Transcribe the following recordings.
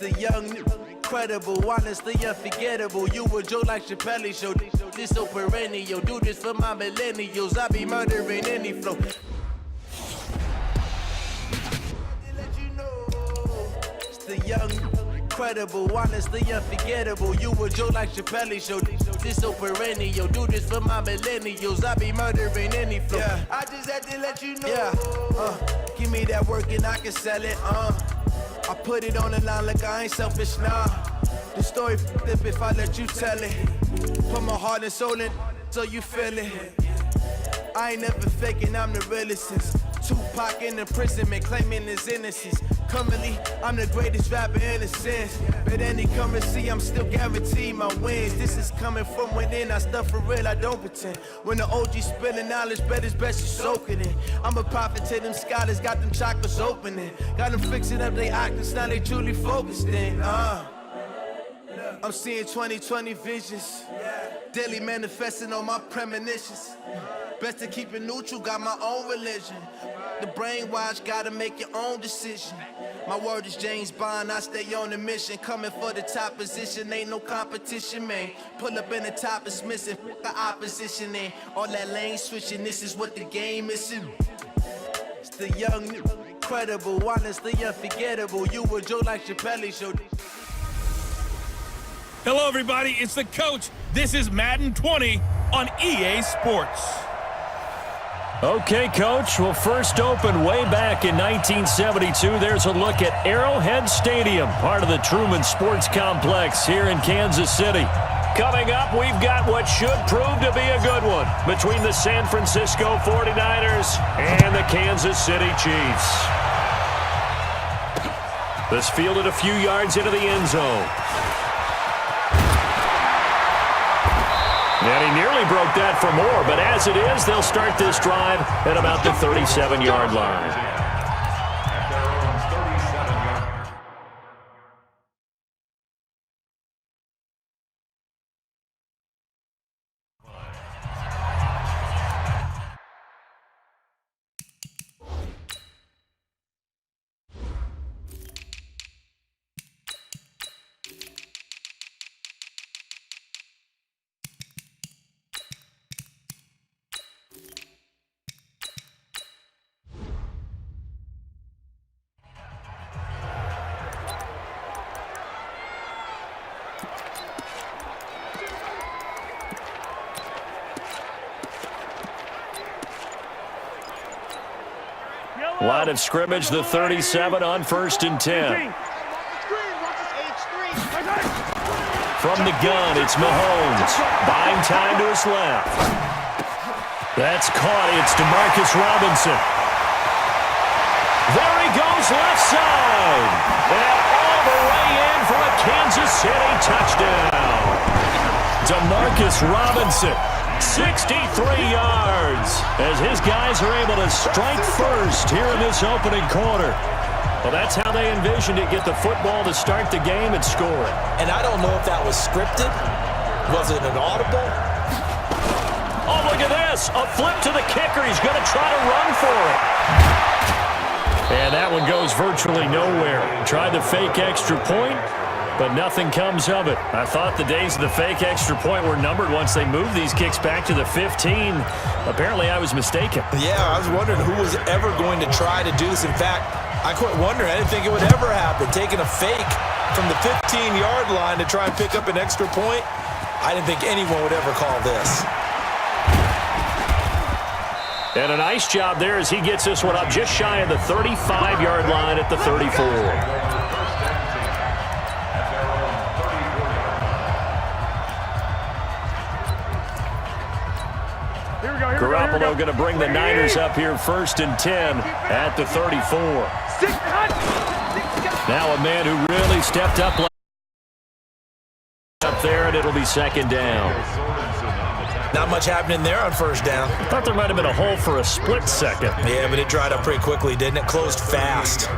The young, incredible, honestly unforgettable. You a joke like Chappelle Show. This so perennial. Do this for my millennials. I be murdering any flow. It's the young, incredible, honestly unforgettable. You a joke like Chappelle Show. This so perennial. Do this for my millennials. I be murdering any flow. Yeah. I just had to let you know. Yeah. Give me that work and I can sell it. I put it on the line like I ain't selfish, nah. The story flip if I let you tell it. Put my heart and soul in so you feel it. I ain't never faking, I'm the realest since Tupac in imprisonment, claiming his innocence. Currently, I'm the greatest rapper in a sense. But any currency, I'm still guaranteed my wins. This is coming from within, I stuff for real, I don't pretend. When the OG spilling knowledge, bet it's best you soak it in. I'm a prophet to them scholars, got them chakras opening. Got them fixing up they octaves, now they truly focused in. I'm seeing 2020 visions. Daily manifesting on my premonitions. Best to keep it neutral, got my own religion. The brainwash, gotta make your own decision. My word is James Bond, I stay on the mission. Coming for the top position, ain't no competition, man. Pull up in the top, it's missing, the opposition in. All that lane switching, this is what the game is in. It's the young, incredible, honestly unforgettable. You a joke like Chappelle Show. Hello, everybody. It's the coach. This is Madden 20 on EA Sports. Okay, Coach. Well, first opened way back in 1972. There's a look at Arrowhead Stadium, part of the Truman Sports Complex here in Kansas City. Coming up, we've got what should prove to be a good one between the San Francisco 49ers and the Kansas City Chiefs. This fielded a few yards into the end zone. And he nearly broke that for more, but as it is, they'll start this drive at about the 37-yard line. Line of scrimmage, the 37 on 1st and 10. From the gun, it's Mahomes. Buying time to his left. That's caught. It's DeMarcus Robinson. There he goes left side. And all the way in for a Kansas City touchdown. DeMarcus Robinson. 63 yards as his guys are able to strike first here in this opening quarter. Well, that's how they envisioned it, get the football to start the game and score it. And I don't know if that was scripted. Was it an audible? Oh, look at this. A flip to the kicker. He's going to try to run for it. And that one goes virtually nowhere. Tried the fake extra point, but nothing comes of it. I thought the days of the fake extra point were numbered once they moved these kicks back to the 15. Apparently, I was mistaken. Yeah, I was wondering who was ever going to try to do this. In fact, I quit wondering. I didn't think it would ever happen. Taking a fake from the 15-yard line to try and pick up an extra point, I didn't think anyone would ever call this. And a nice job there as he gets this one up just shy of the 35-yard line at the 34. Garoppolo going to bring the Niners up here 1st and 10 at the 34. Now a man who really stepped up there, and it'll be 2nd down. Not much happening there on 1st down. Thought there might have been a hole for a split second. Yeah, but it dried up pretty quickly, didn't it? Closed fast.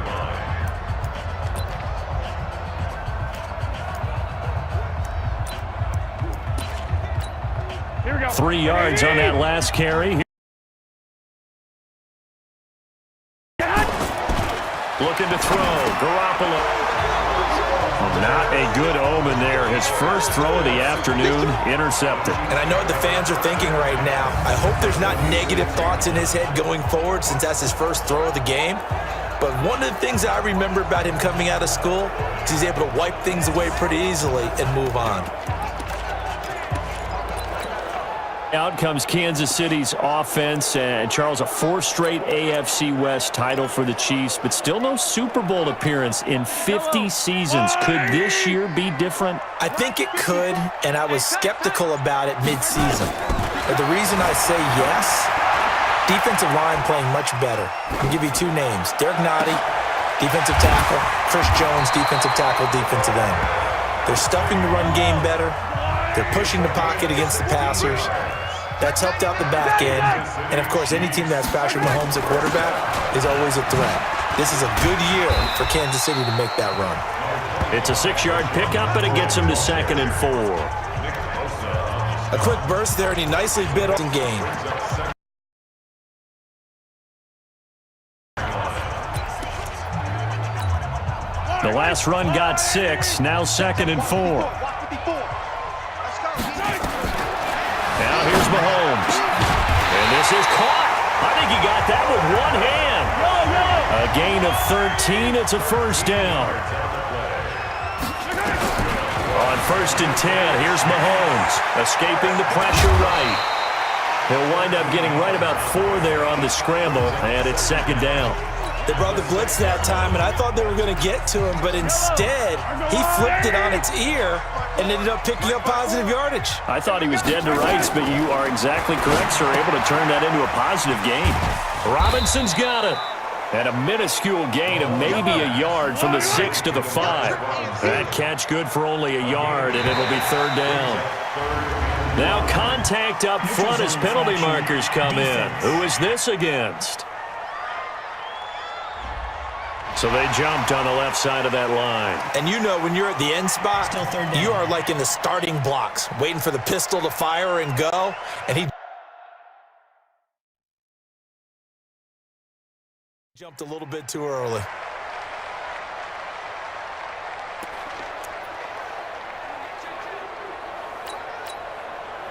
3 yards on that last carry. Looking to throw. Garoppolo. A good omen there. His first throw of the afternoon, intercepted. And I know what the fans are thinking right now. I hope there's not negative thoughts in his head going forward since that's his first throw of the game. But one of the things I remember about him coming out of school is he's able to wipe things away pretty easily and move on. Out comes Kansas City's offense, and Charles, a 4th straight AFC West title for the Chiefs, but still no Super Bowl appearance in 50 seasons. Could this year be different? I think it could, and I was skeptical about it mid-season. But the reason I say yes, defensive line playing much better. I'll give you 2 names. Derek Nottie, defensive tackle. Chris Jones, defensive tackle, defensive end. They're stuffing the run game better. They're pushing the pocket against the passers. That's helped out the back end. And, of course, any team that has Patrick Mahomes at quarterback is always a threat. This is a good year for Kansas City to make that run. It's a 6-yard pickup, and it gets him to 2nd and 4. A quick burst there, and he nicely bit off and gained. The last run got 6, now 2nd and 4. Now here's Mahomes. And this is caught. I think he got that with one hand. A gain of 13. It's a first down. On 1st and 10, here's Mahomes. Escaping the pressure right. He'll wind up getting right about 4 there on the scramble, and it's 2nd down. They brought the blitz that time, and I thought they were going to get to him, but instead, he flipped it on its ear and ended up picking up positive yardage. I thought he was dead to rights, but you are exactly correct, sir. Able to turn that into a positive gain. Robinson's got it. And a minuscule gain of maybe a yard from the 6 to the 5. That catch good for only a yard, and it'll be 3rd down. Now contact up front as penalty markers come in. Who is this against? So they jumped on the left side of that line. And you know when you're at the end spot, you are like in the starting blocks, waiting for the pistol to fire and go. And he jumped a little bit too early.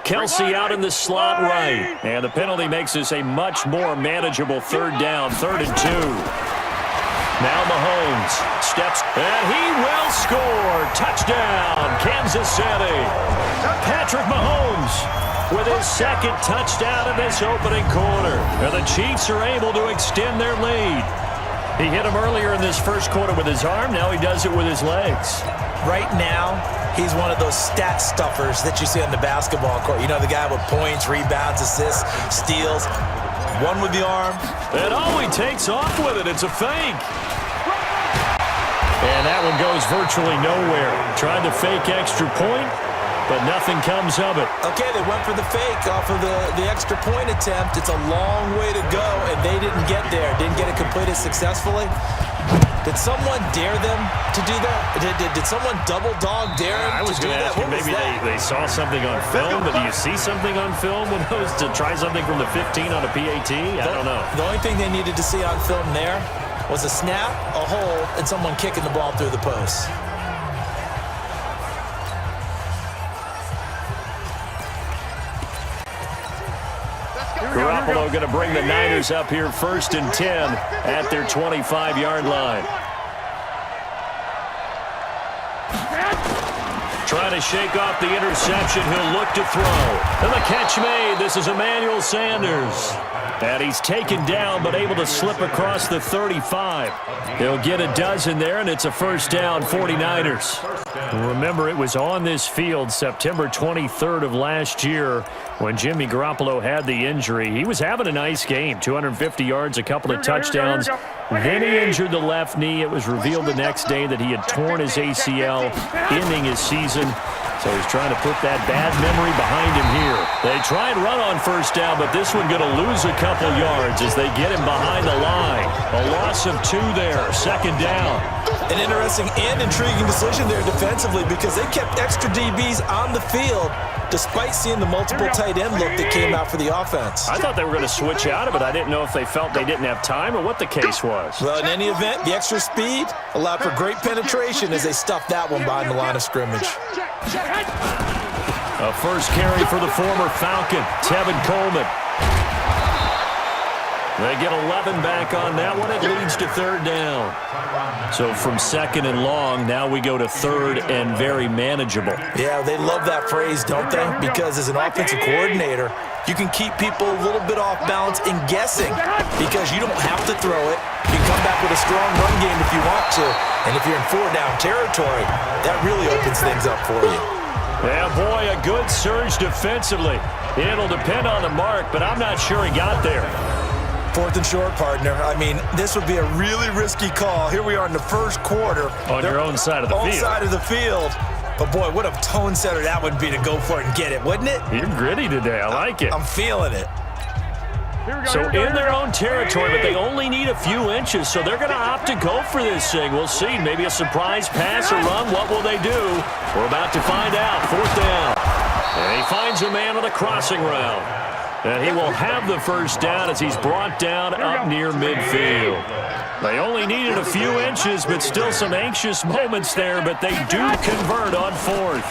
Kelsey out in the slot right. And the penalty makes this a much more manageable 3rd down, 3rd and 2. Now Mahomes steps, and he will score. Touchdown, Kansas City. Patrick Mahomes with his 2nd touchdown in this opening quarter. And the Chiefs are able to extend their lead. He hit him earlier in this first quarter with his arm. Now he does it with his legs. Right now, he's one of those stat stuffers that you see on the basketball court. You know, the guy with points, rebounds, assists, steals. One with the arm. And he takes off with it. It's a fake. And that one goes virtually nowhere. Tried to fake extra point, but nothing comes of it. Okay, they went for the fake off of the extra point attempt. It's a long way to go, and they didn't get there. Didn't get it completed successfully. Did someone dare them to do that? Did someone double dog dare them to do that? I was going to ask you, maybe they saw something on film, but do you see something on film when those to try something from the 15 on a PAT? I don't know. The only thing they needed to see on film there was a snap, a hold, and someone kicking the ball through the post. Garoppolo going to bring the Niners up here 1st and 10 at their 25-yard line. Trying to shake off the interception. He'll look to throw. And the catch made. This is Emmanuel Sanders. And he's taken down, but able to slip across the 35. He'll get a dozen there, and it's a first down, 49ers. Remember, it was on this field September 23rd of last year when Jimmy Garoppolo had the injury. He was having a nice game, 250 yards, a couple of touchdowns. Then he injured the left knee. It was revealed the next day that he had torn his ACL, ending his season. So he's trying to put that bad memory behind him here. They try and run on first down, but this one going to lose a couple yards as they get him behind the line. A loss of 2 there, 2nd down. An interesting and intriguing decision there defensively because they kept extra DBs on the field despite seeing the multiple tight end look that came out for the offense. I thought they were going to switch out of it. I didn't know if they felt they didn't have time or what the case was. Well, in any event, the extra speed allowed for great penetration as they stuffed that one behind the line of scrimmage. A first carry for the former Falcon, Tevin Coleman. They get 11 back on that one. It leads to third down. So from second and long, now we go to third and very manageable. Yeah, they love that phrase, don't they? Because as an offensive coordinator, you can keep people a little bit off balance in guessing because you don't have to throw it. You can come back with a strong run game if you want to. And if you're in four-down territory, that really opens things up for you. Yeah, boy, a good surge defensively. It'll depend on the mark, but I'm not sure he got there. Fourth and short, partner. I mean, this would be a really risky call. Here we are in the first quarter. On your own side of the field. Own side of the field. But, boy, what a tone setter that would be to go for it and get it, wouldn't it? You're gritty today. I like it. I'm feeling it. So in their own territory, but they only need a few inches, so they're going to opt to go for this thing. We'll see. Maybe a surprise pass or run. What will they do? We're about to find out. Fourth down. And he finds a man on the crossing route. And he will have the first down as he's brought down up near midfield. They only needed a few inches, but still some anxious moments there, but they do convert on fourth.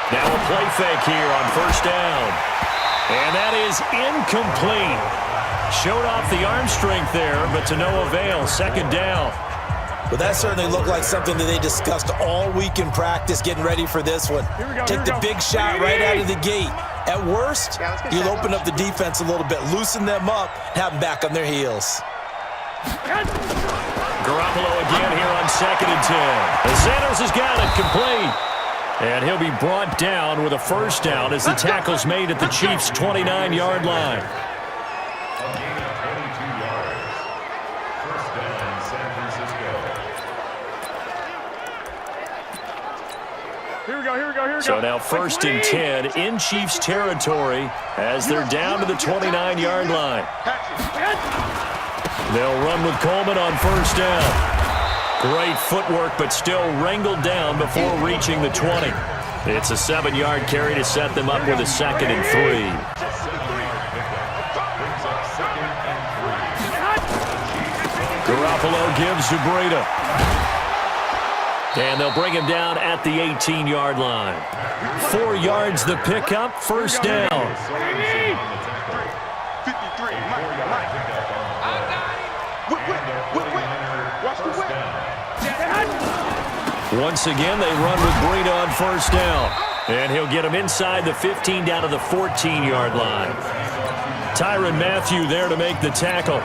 Now a play fake here on first down. And that is incomplete. Showed off the arm strength there, but to no avail. Second down. Well, that certainly looked like something that they discussed all week in practice getting ready for this one. Take the big shot right out of the gate. At worst, you'll open up the defense a little bit, loosen them up, have them back on their heels. Garoppolo again here on second and 10. Sanders has got it complete. And he'll be brought down with a first down as the tackle's made at the Chiefs' 29-yard line. So now first and 10 in Chiefs territory as they're down to the 29-yard line. They'll run with Coleman on first down. Great footwork, but still wrangled down before reaching the 20. It's a 7-yard carry to set them up with a second and 3. Garoppolo gives to Breida. And they'll bring him down at the 18-yard line. 4 yards the pickup, first down. Once again, they run with Breida on first down. And he'll get him inside the 15 down to the 14-yard line. Tyrann Mathieu there to make the tackle.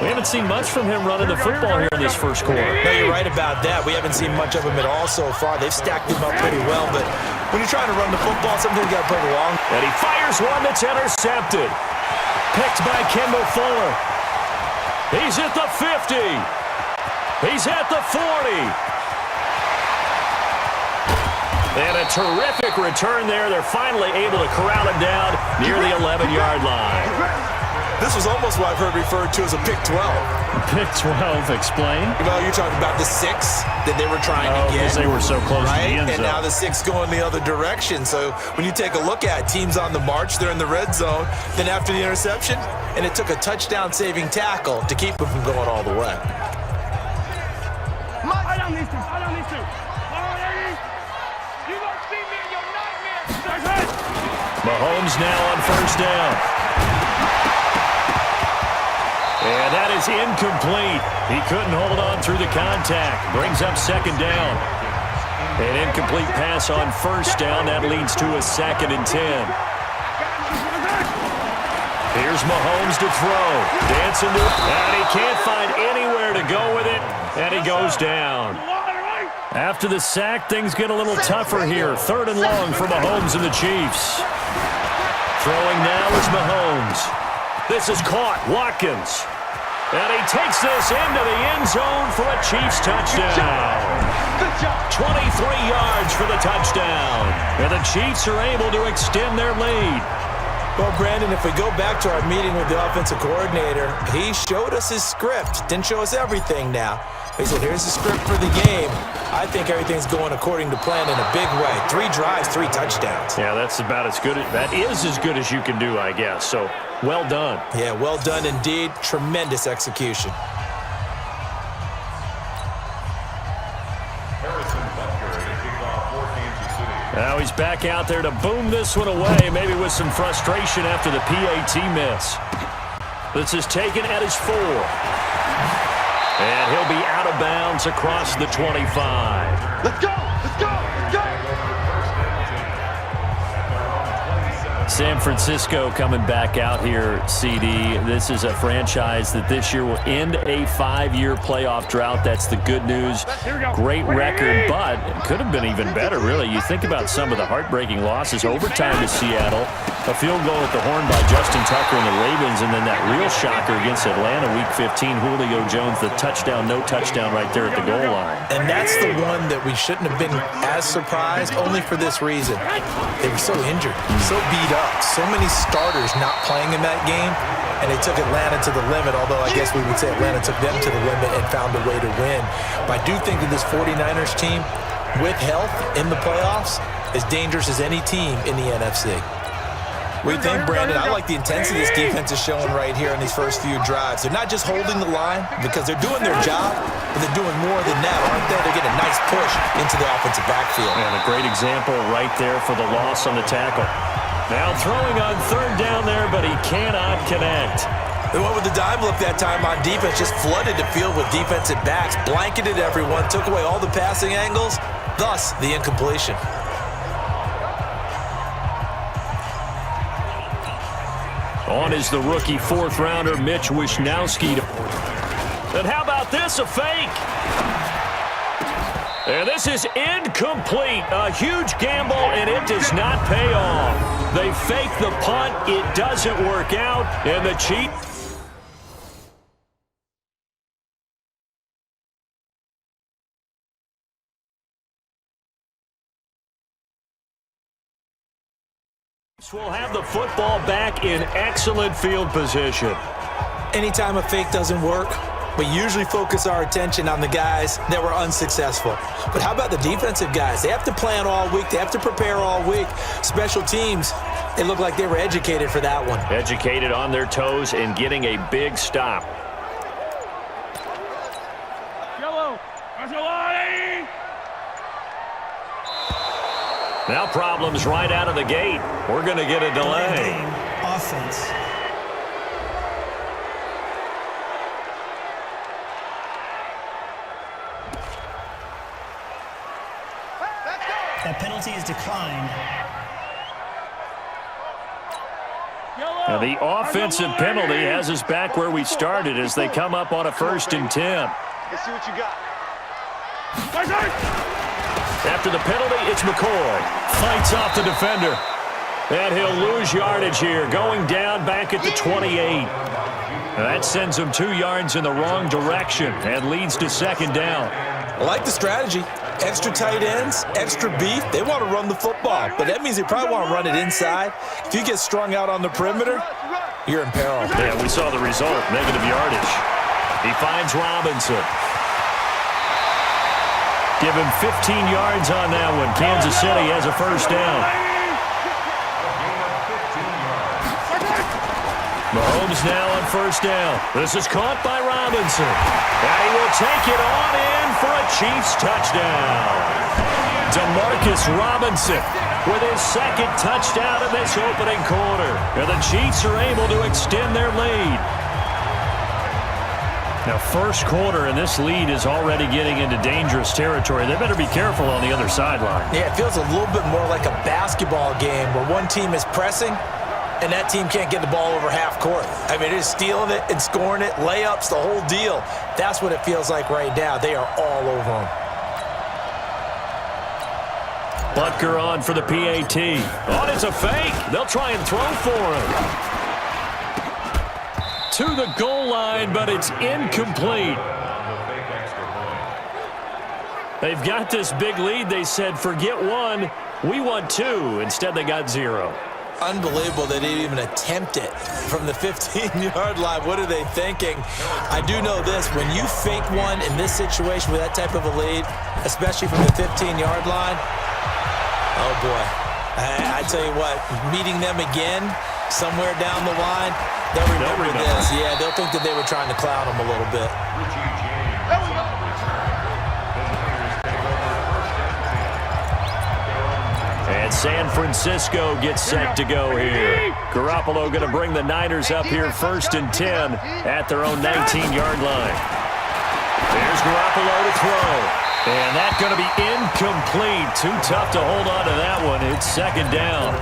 We haven't seen much from him running the football here in this first quarter. No, you're right about that. We haven't seen much of him at all so far. They've stacked him up pretty well, but when you're trying to run the football, sometimes you got to play the long. And he fires one that's intercepted. Picked by Kendall Fuller. He's at the 50. He's at the 40. And a terrific return there. They're finally able to corral him down near the 11-yard line. This was almost what I've heard referred to as a pick 12. Pick 12, explain. Well, you're talking about the 6 that they were trying to get. Because they were so close to the end zone. And now the 6 going the other direction. So when you take a look at teams on the march, they're in the red zone. Then after the interception, and it took a touchdown-saving tackle to keep them from going all the way. Mahomes now on first down. And that is incomplete. He couldn't hold on through the contact. Brings up second down. An incomplete pass on first down. That leads to a second and 10. Here's Mahomes to throw. Dancing to it. And he can't find anywhere to go with it. And he goes down. After the sack, things get a little tougher here. Third and long for Mahomes and the Chiefs. Throwing now is Mahomes. This is caught. Watkins. And he takes this into the end zone for a Chiefs touchdown. 23 yards for the touchdown. And the Chiefs are able to extend their lead. Well, Brandon, if we go back to our meeting with the offensive coordinator, he showed us his script. Didn't show us everything now. He said, here's the script for the game. I think everything's going according to plan in a big way. 3 drives, 3 touchdowns. Yeah, that's about as good. That is as good as you can do, I guess. So, well done. Yeah, well done indeed. Tremendous execution. Now he's back out there to boom this one away, maybe with some frustration after the PAT miss. This is taken at his 4. And he'll be out of bounds across the 25. Let's go! Let's go! Let's go! San Francisco coming back out here, CD. This is a franchise that this year will end a 5-year playoff drought. That's the good news. Great record, but it could have been even better, really. You think about some of the heartbreaking losses. Overtime to Seattle, a field goal at the horn by Justin Tucker and the Ravens, and then that real shocker against Atlanta Week 15, Julio Jones, the touchdown, no touchdown right there at the goal line. And that's the one that we shouldn't have been as surprised, only for this reason. They were so injured, so beat up. So many starters not playing in that game, and they took Atlanta to the limit, although I guess we would say Atlanta took them to the limit and found a way to win. But I do think that this 49ers team, with health in the playoffs, is dangerous as any team in the NFC. What do you think, Brandon? I like the intensity this defense is showing right here in these first few drives. They're not just holding the line because they're doing their job, but they're doing more than that, aren't they? They're getting a nice push into the offensive backfield. And a great example right there for the loss on the tackle. Now throwing on 3rd down there, but he cannot connect. They went with the dime look that time on defense, just flooded the field with defensive backs, blanketed everyone, took away all the passing angles, thus the incompletion. On is the rookie 4th rounder, Mitch Wishnowsky. And how about this, a fake? And this is incomplete. A huge gamble, and it does not pay off. They fake the punt. It doesn't work out, and the Chiefs. Will have the football back in excellent field position. Anytime a fake doesn't work, we usually focus our attention on the guys that were unsuccessful. But how about the defensive guys? They have to plan all week. They have to prepare all week. Special teams, it looked like they were educated for that one. Educated on their toes and getting a big stop. Now problems right out of the gate. We're going to get a delay. Offense. That penalty is declined. Now the offensive penalty has us back where we started as they come up on a 1st and 10. Let's see what you got. After the penalty, it's McCoy. Fights off the defender. And he'll lose yardage here, going down back at the 28. That sends him 2 yards in the wrong direction and leads to 2nd down. I like the strategy. Extra tight ends, extra beef. They want to run the football, but that means they probably want to run it inside. If you get strung out on the perimeter, you're in peril. Yeah, we saw the result, negative yardage. He finds Robinson. Give him 15 yards on that one. Kansas City has a 1st down. Mahomes now on 1st down. This is caught by Robinson. And he will take it on in for a Chiefs touchdown. Demarcus Robinson with his 2nd touchdown in this opening quarter. And the Chiefs are able to extend their lead. Now, 1st quarter, and this lead is already getting into dangerous territory. They better be careful on the other sideline. Yeah, it feels a little bit more like a basketball game where one team is pressing and that team can't get the ball over half court. I mean, it is stealing it and scoring it, layups, the whole deal. That's what it feels like right now. They are all over them. Butker on for the PAT. Oh, it's a fake. They'll try and throw for him. To the goal line, but it's incomplete. They've got this big lead. They said, forget 1, we want 2. Instead, they got 0. Unbelievable they didn't even attempt it from the 15-yard line. What are they thinking? I do know this. When you fake one in this situation with that type of a lead, especially from the 15-yard line, oh, boy. I tell you what, meeting them again somewhere down the line, they'll remember this. Yeah, they'll think that they were trying to clown them a little bit. And San Francisco gets set to go here. Garoppolo going to bring the Niners up here 1st and 10 at their own 19-yard line. There's Garoppolo to throw. And that's going to be incomplete. Too tough to hold on to that one. It's 2nd down.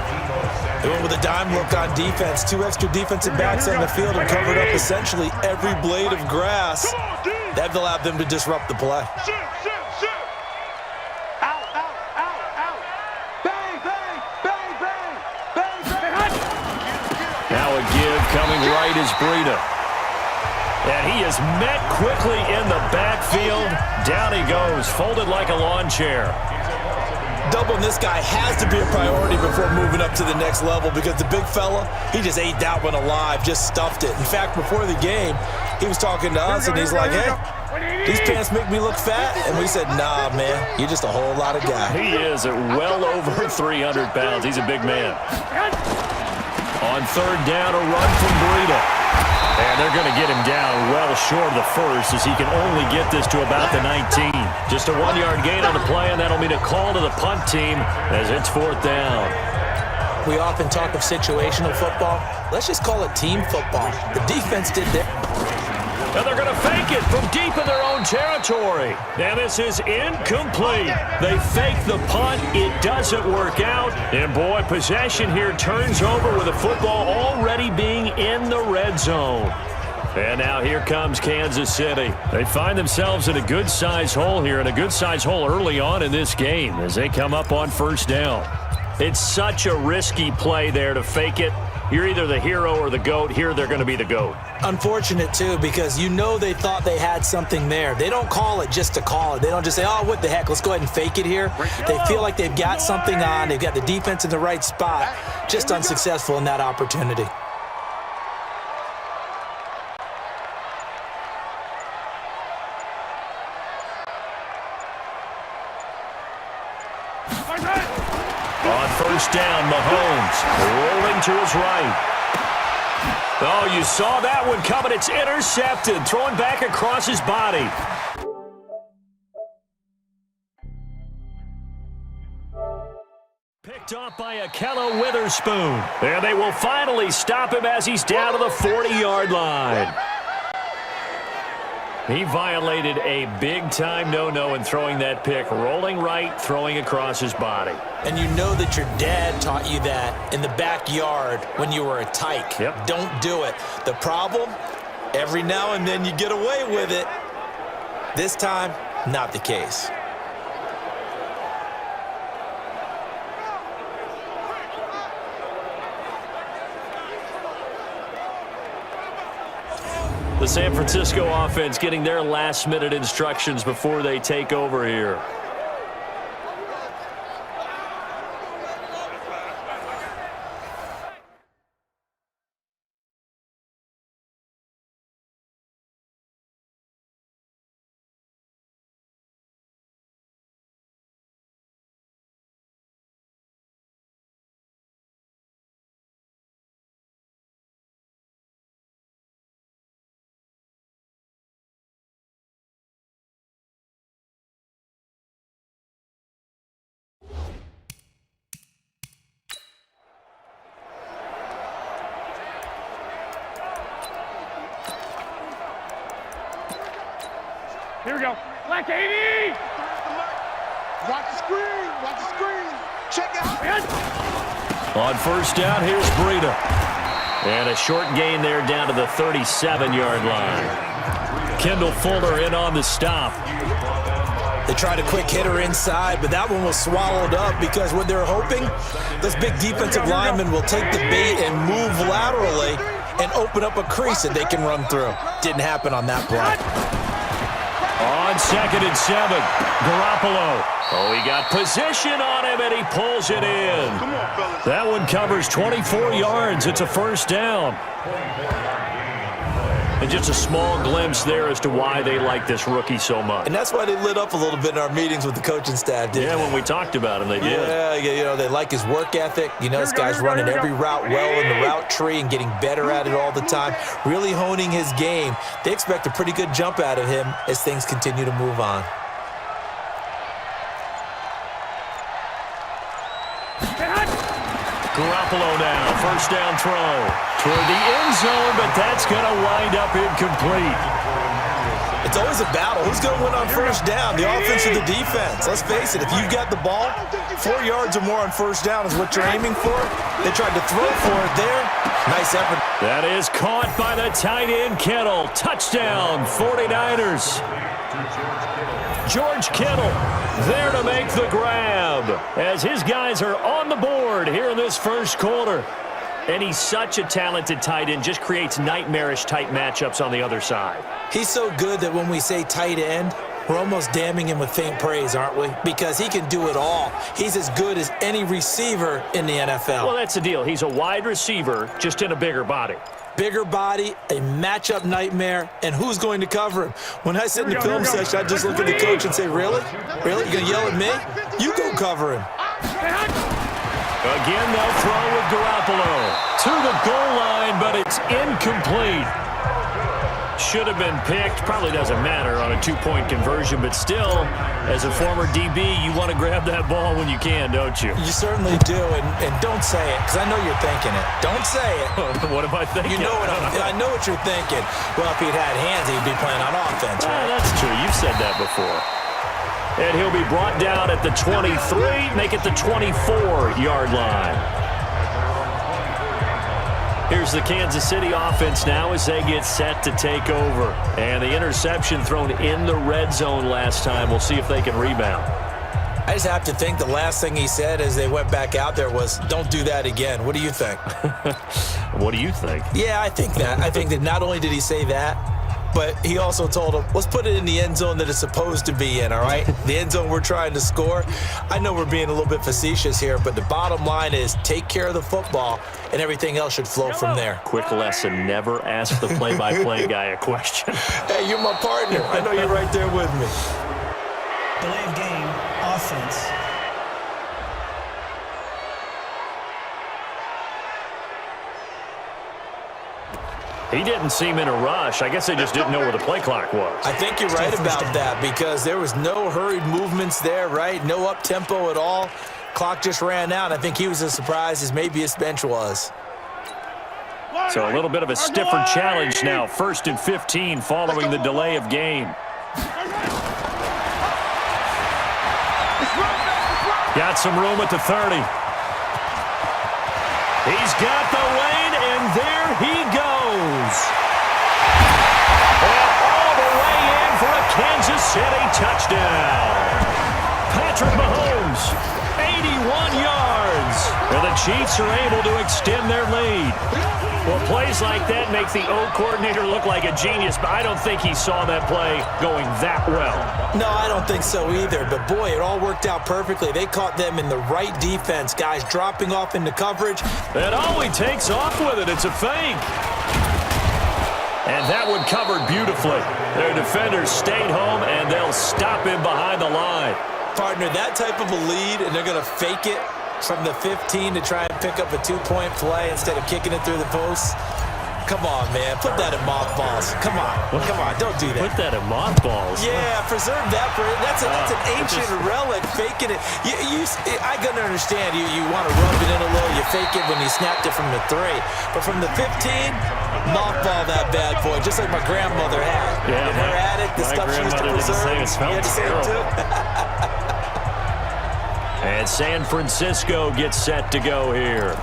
They went with a dime look on defense. 2 extra defensive backs on the field and covered up essentially every blade of grass. That allowed them to disrupt the play. Now a give coming right is Breida. And he is met quickly in the backfield. Down he goes, folded like a lawn chair. Doubling this guy has to be a priority before moving up to the next level because the big fella, he just ate that one alive, just stuffed it. In fact, before the game, he was talking to us, and he's like, hey, these pants make me look fat. And we said, nah, man, you're just a whole lot of guy. He is at well over 300 pounds. He's a big man. On 3rd down, a run from Breida. And they're going to get him down well short of the first as he can only get this to about the 19. Just a 1-yard gain on the play, and that'll mean a call to the punt team as it's 4th down. We often talk of situational football. Let's just call it team football. The defense did that. And they're going to fake it from deep in their own territory. And this is incomplete. They fake the punt. It doesn't work out. And, boy, possession here turns over with the football already being in the red zone. And now here comes Kansas City. They find themselves in a good-sized hole here, and a good-sized hole early on in this game as they come up on 1st down. It's such a risky play there to fake it. You're either the hero or the GOAT. Here they're going to be the GOAT. Unfortunate, too, because you know they thought they had something there. They don't call it just to call it. They don't just say, oh, what the heck, let's go ahead and fake it here. They feel like they've got something on. They've got the defense in the right spot. Just unsuccessful in that opportunity. On 1st down, Mahomes rolling to his right. Oh, you saw that one coming. It's intercepted, throwing back across his body. Picked off by Akello Witherspoon. And they will finally stop him as he's down to the 40-yard line. He violated a big-time no-no in throwing that pick, rolling right, throwing across his body. And you know that your dad taught you that in the backyard when you were a tyke. Yep. Don't do it. The problem, every now and then you get away with it. This time, not the case. The San Francisco offense getting their last-minute instructions before they take over here. Here we go. Black 80! Watch the screen. Watch the screen. Check out. On 1st down, here's Breida. And a short gain there down to the 37-yard line. Kendall Fuller in on the stop. They tried a quick hitter inside, but that one was swallowed up because what they're hoping, those big defensive linemen will take the bait and move laterally and open up a crease that they can run through. Didn't happen on that play. On on 2nd and 7. Garoppolo. Oh, he got position on him, and he pulls it in. Come on, fellas. That one covers 24 yards. It's a first down. And just a small glimpse there as to why they like this rookie so much. And that's why they lit up a little bit in our meetings with the coaching staff, didn't they? When we talked about him, they did. Yeah, they like his work ethic. This guy's running every route well in the route tree and getting better at it all the time, really honing his game. They expect a pretty good jump out of him as things continue to move on. Garoppolo now, first down throw toward the end zone, but that's going to wind up incomplete. It's always a battle. Who's going to win on first down, the offense or the defense? Let's face it, if you've got the ball, 4 yards or more on first down is what you're aiming for. They tried to throw for it there. Nice effort. That is caught by the tight end, Kittle. Touchdown, 49ers. George Kittle there to make the grab as his guys are on the board here in this first quarter. And he's such a talented tight end, just creates nightmarish-type matchups on the other side. He's so good that when we say tight end, we're almost damning him with faint praise, aren't we? Because he can do it all. He's as good as any receiver in the NFL. Well, that's the deal. He's a wide receiver, just in a bigger body. Bigger body, a matchup nightmare, and who's going to cover him? When I sit in the film session, I just look at the coach and say, really? Really? You going to yell at me? You go cover him. Again, they'll throw with Garoppolo to the goal line, but it's incomplete. Should have been picked. Probably doesn't matter on a two-point conversion, but still, as a former DB, you want to grab that ball when you can, don't you? You certainly do, and don't say it, because I know you're thinking it. Don't say it. What am I thinking? You know I know what you're thinking. Well, if he'd had hands, he'd be playing on offense, right? That's true. You've said that before. And he'll be brought down at the 23, make it the 24-yard line. Here's the Kansas City offense now as they get set to take over. And the interception thrown in the red zone last time. We'll see if they can rebound. I just have to think the last thing he said as they went back out there was, don't do that again. What do you think? What do you think? Yeah, I think that. I think that not only did he say that, but he also told him, let's put it in the end zone that it's supposed to be in, all right? The end zone we're trying to score. I know we're being a little bit facetious here, but the bottom line is take care of the football, and everything else should flow from there. Quick lesson, never ask the play-by-play guy a question. Hey, you're my partner. I know you're right there with me. Delay of game, offense. He didn't seem in a rush. I guess they just didn't know where the play clock was. I think you're right about that because there was no hurried movements there, right? No up-tempo at all. Clock just ran out. I think he was as surprised as maybe his bench was. So a little bit of a stiffer challenge now. 1st and 15 following the delay of game. Got some room at the 30. He's got the lane, and there he goes. And all the way in for a Kansas City touchdown. Patrick Mahomes, 81 yards. And the Chiefs are able to extend their lead. Well, plays like that make the O coordinator look like a genius, but I don't think he saw that play going that well. No, I don't think so either. But, boy, it all worked out perfectly. They caught them in the right defense. Guys dropping off into coverage. And oh, he takes off with it. It's a fake. And that one covered beautifully. Their defenders stayed home, and they'll stop him behind the line. Partner, that type of a lead, and they're going to fake it from the 15 to try and pick up a two-point play instead of kicking it through the posts. Come on, man. Put that in mothballs. Come on. Come on. Don't do that. Put that in mothballs. Yeah, preserve that. That's an ancient relic, faking it. I can understand. You want to rub it in a little. You fake it when you snapped it from the 3. But from the 15, mothball that bad boy, just like my grandmother had. Yeah, her had it, the stuff she used to preserve. It smelled terrible. Too. And San Francisco gets set to go here.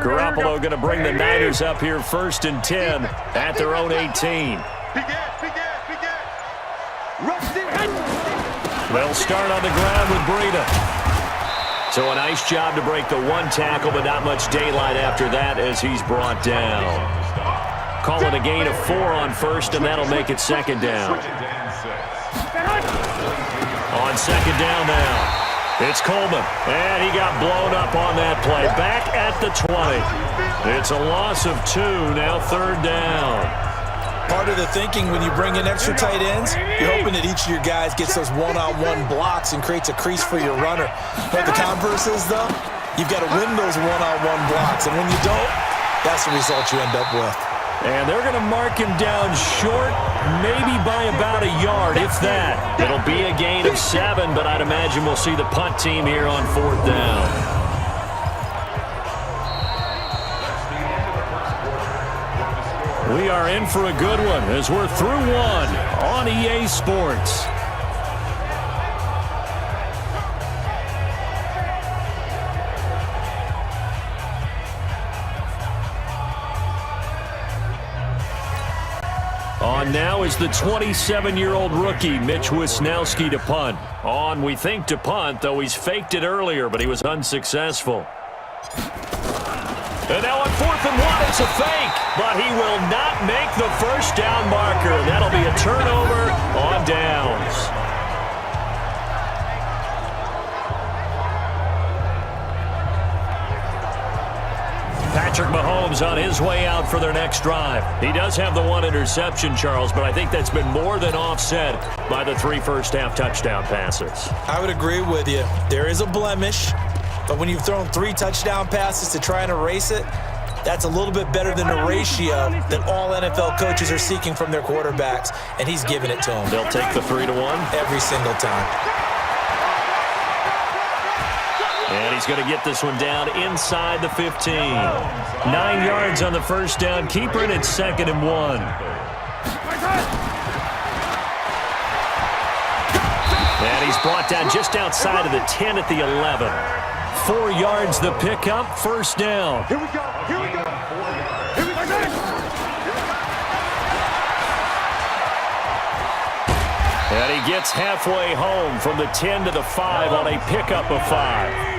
Garoppolo going to bring the Niners up here 1st and 10 at their own 18. They'll start on the ground with Breida. So a nice job to break the one tackle, but not much daylight after that as he's brought down. Call it a gain of 4 on first, and that'll make it second down. On second down now. It's Coleman, and he got blown up on that play. Back at the 20. It's a loss of 2, now third down. Part of the thinking when you bring in extra tight ends, you're hoping that each of your guys gets those one-on-one blocks and creates a crease for your runner. What the converse is, though, you've got to win those one-on-one blocks, and when you don't, that's the result you end up with. And they're going to mark him down short, maybe by about a yard, if that. It'll be a gain of 7, but I'd imagine we'll see the punt team here on fourth down. We are in for a good one as we're through one on EA Sports. On now is the 27-year-old rookie, Mitch Wisnowski, to punt. On, we think, to punt, though he's faked it earlier, but he was unsuccessful. And now on 4th and 1, it's a fake, but he will not make the first down marker. That'll be a turnover on downs. Patrick Mahomes on his way out for their next drive. He does have the 1 interception, Charles, but I think that's been more than offset by the 3 first-half touchdown passes. I would agree with you. There is a blemish, but when you've thrown 3 touchdown passes to try and erase it, that's a little bit better than the ratio that all NFL coaches are seeking from their quarterbacks, and he's giving it to them. They'll take the 3-1? Every single time. And he's going to get this one down inside the 15. 9 yards on the first down. Keeper it at 2nd and 1. And he's brought down just outside of the 10 at the 11. 4 yards the pickup, first down. Here we go. Here we go. Here we go. And he gets halfway home from the 10 to the 5 on a pickup of 5.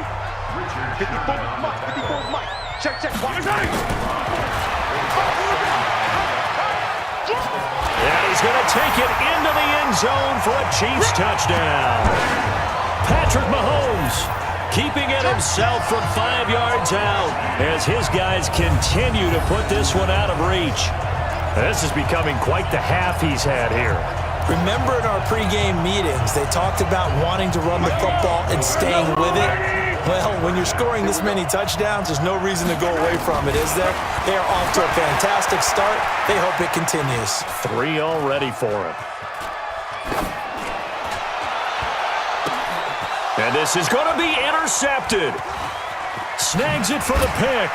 54 Mike. Check. And he's going to take it into the end zone for a Chiefs touchdown. Patrick Mahomes keeping it himself from 5 yards out as his guys continue to put this one out of reach. This is becoming quite the half he's had here. Remember in our pregame meetings, they talked about wanting to run the football and staying with it. Well, when you're scoring this many touchdowns, there's no reason to go away from it, is there? They are off to a fantastic start. They hope it continues. 3 already for him. And this is going to be intercepted. Snags it for the pick.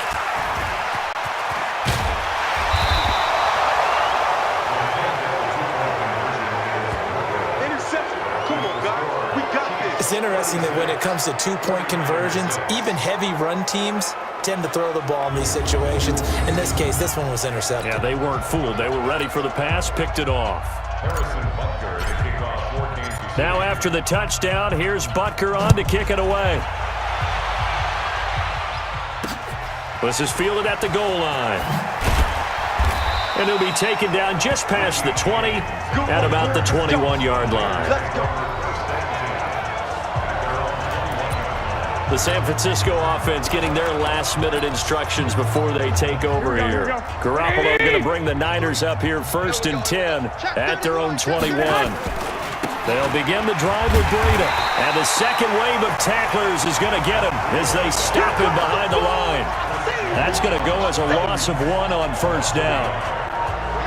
It's interesting that when it comes to 2-point conversions, even heavy run teams tend to throw the ball in these situations. In this case, this one was intercepted. Yeah, they weren't fooled. They were ready for the pass, picked it off. Now after the touchdown, here's Butker on to kick it away. This is fielded at the goal line. And he'll be taken down just past the 20 at about the 21-yard line. Let's go. The San Francisco offense getting their last-minute instructions before they take over here. Garoppolo going to bring the Niners up here 1st and 10 at their own 21. They'll begin the drive with Breida. And the second wave of tacklers is going to get him as they stop him behind the line. That's going to go as a loss of 1 on first down.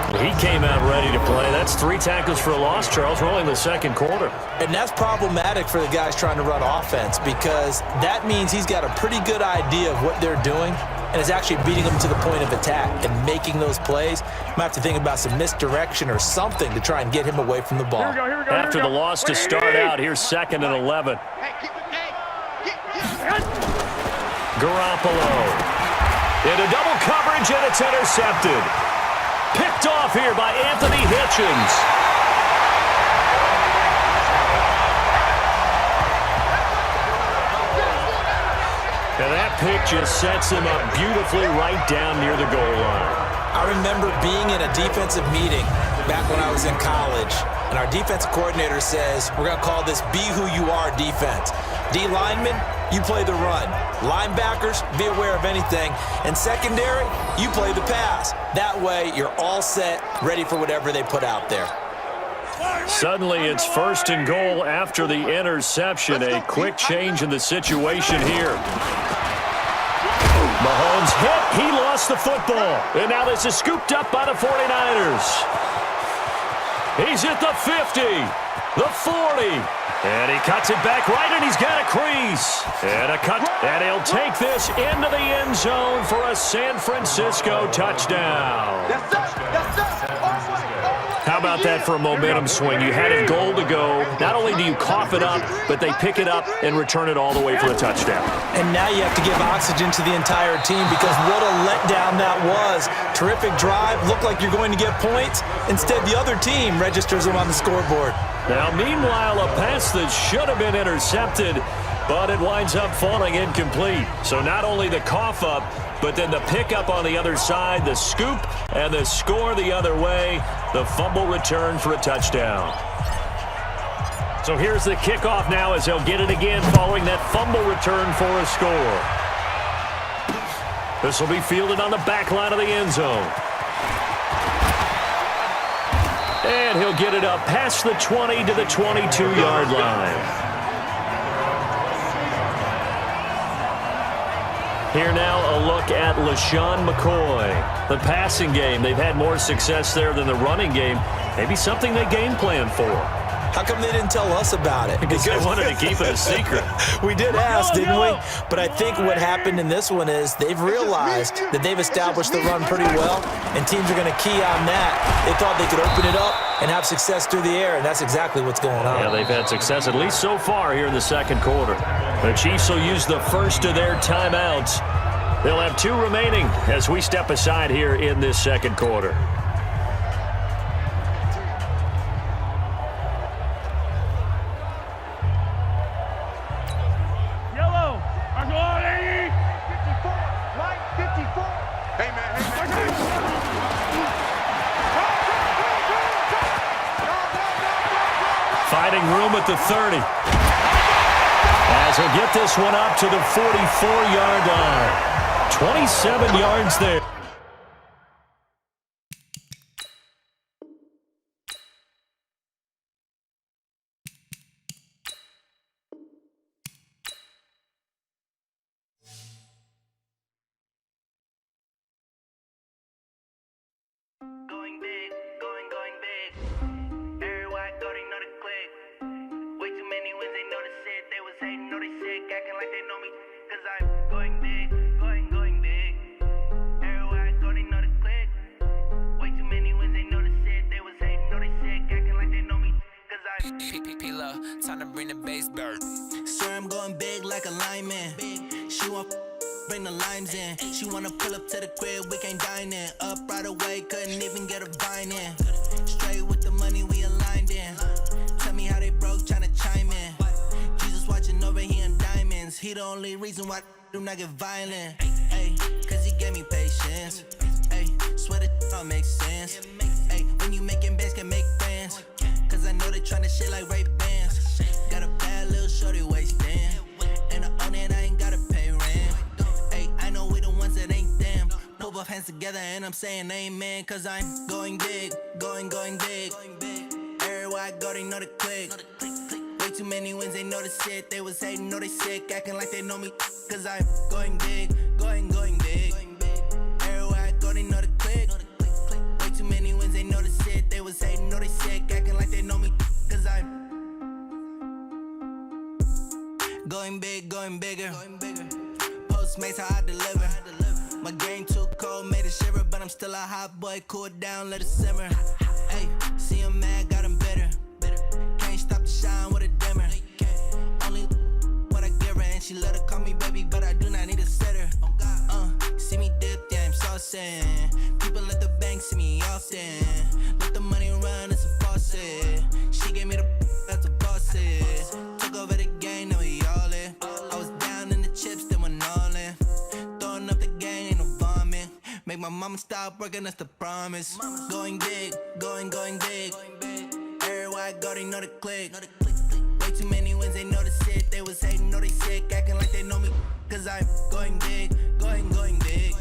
He came out ready to play. That's 3 tackles for a loss, Charles. We're only in the second quarter. And that's problematic for the guys trying to run offense because that means he's got a pretty good idea of what they're doing and is actually beating them to the point of attack and making those plays. Might have to think about some misdirection or something to try and get him away from the ball. Here we go. After the loss to start out, here's 2nd and 11. Garoppolo into double coverage, and it's intercepted. Picked off here by Anthony Hitchens. And that pick just sets him up beautifully right down near the goal line. I remember being in a defensive meeting back when I was in college, and our defensive coordinator says, we're going to call this Be Who You Are defense. D linemen, you play the run. Linebackers, be aware of anything. And secondary, you play the pass. That way, you're all set, ready for whatever they put out there. Suddenly, it's 1st and goal after the interception. A quick change in the situation here. Mahomes hit. He lost the football. And now this is scooped up by the 49ers. He's at the 50, the 40. And he cuts it back right, and he's got a crease. And a cut. And he'll take this into the end zone for a San Francisco touchdown. Yes, sir. Yes, sir. How about that for a momentum swing? You had it goal to go. Not only do you cough it up, but they pick it up and return it all the way for a touchdown. And now you have to give oxygen to the entire team because what a letdown that was. Terrific drive. Looked like you're going to get points. Instead, the other team registers them on the scoreboard. Now, meanwhile, a pass that should have been intercepted, but it winds up falling incomplete. So not only the cough up, but then the pickup on the other side, the scoop, and the score the other way. The fumble return for a touchdown. So here's the kickoff now as they'll get it again following that fumble return for a score. This will be fielded on the back line of the end zone. And he'll get it up past the 20 to the 22-yard line. Here now a look at LaShawn McCoy. The passing game, they've had more success there than the running game. Maybe something they game plan for. How come they didn't tell us about it? Because they wanted to keep it a secret. We did ask, didn't we? But I think what happened in this one is they've realized that they've established the run pretty well, and teams are going to key on that. They thought they could open it up and have success through the air, and that's exactly what's going on. Yeah, they've had success, at least so far, here in the second quarter. The Chiefs will use the first of their timeouts. They'll have 2 remaining as we step aside here in this second quarter. Fighting room at the 30. As he'll get this one up to the 44-yard line. 27 yards there. Going big, going big. Everywhere I go, they know the click. Way too many wins, they know the shit. They was hating, know they sick, acting like they know me. Cause I'm going big, going big. Everywhere I go, they know the click. Way too many wins, they know the shit. They was hating, know they sick, acting like they know me. Cause I'm P-P-P-Lo, time to bring the bass bird. Swear I'm going big like a lineman. She want bring the limes in. She wanna pull up to the crib, we can't dine in. Up right away, couldn't even get a vine in. Straight with the money we aligned in. Tell me how they broke, tryna chime in. Jesus watching over, he in diamonds. He the only reason why I do not get violent. Ay, cause he gave me patience. Ay, swear that all makes sense. Ay, when you making bands, can make friends. Cause I know they tryna shit like Ray-Bans. Got a bad little shorty wasting. And I own it, I ain't gotta pay rent. Ay, I know we the ones that ain't them. Put both hands together and I'm saying amen. Cause I'm going big, going big. Everywhere I go, they know the click. Way too many wins, they know the shit. They was hating, know they sick, acting like they know me. Cause I'm going big, going big. Everywhere I go, they know the click. Way too many wins, they know the shit. They was hating, know they sick, acting like they know me. Cause I'm going big, going bigger. Postmates how I deliver. My game too cold, made it shiver, but I'm still a hot boy. Cool it down, let it simmer. Hey, see him mad, got him bitter. Can't stop the shine with a dimmer. Only what I give her, and she let her call me baby, but I do not need a sitter. See me dip, yeah, I'm saucing. People at the bank see me often. Let the money run, it's a faucet. She gave me the that's a boss it. Took over the game, now we all in. I was down in the chips, then went all in. Make my mama stop working, that's the promise. Going big, going big. Everywhere I go, they know the click. Way too many wins, they know the shit. They was hating, know they sick, acting like they know me. Cause I'm going big, going big.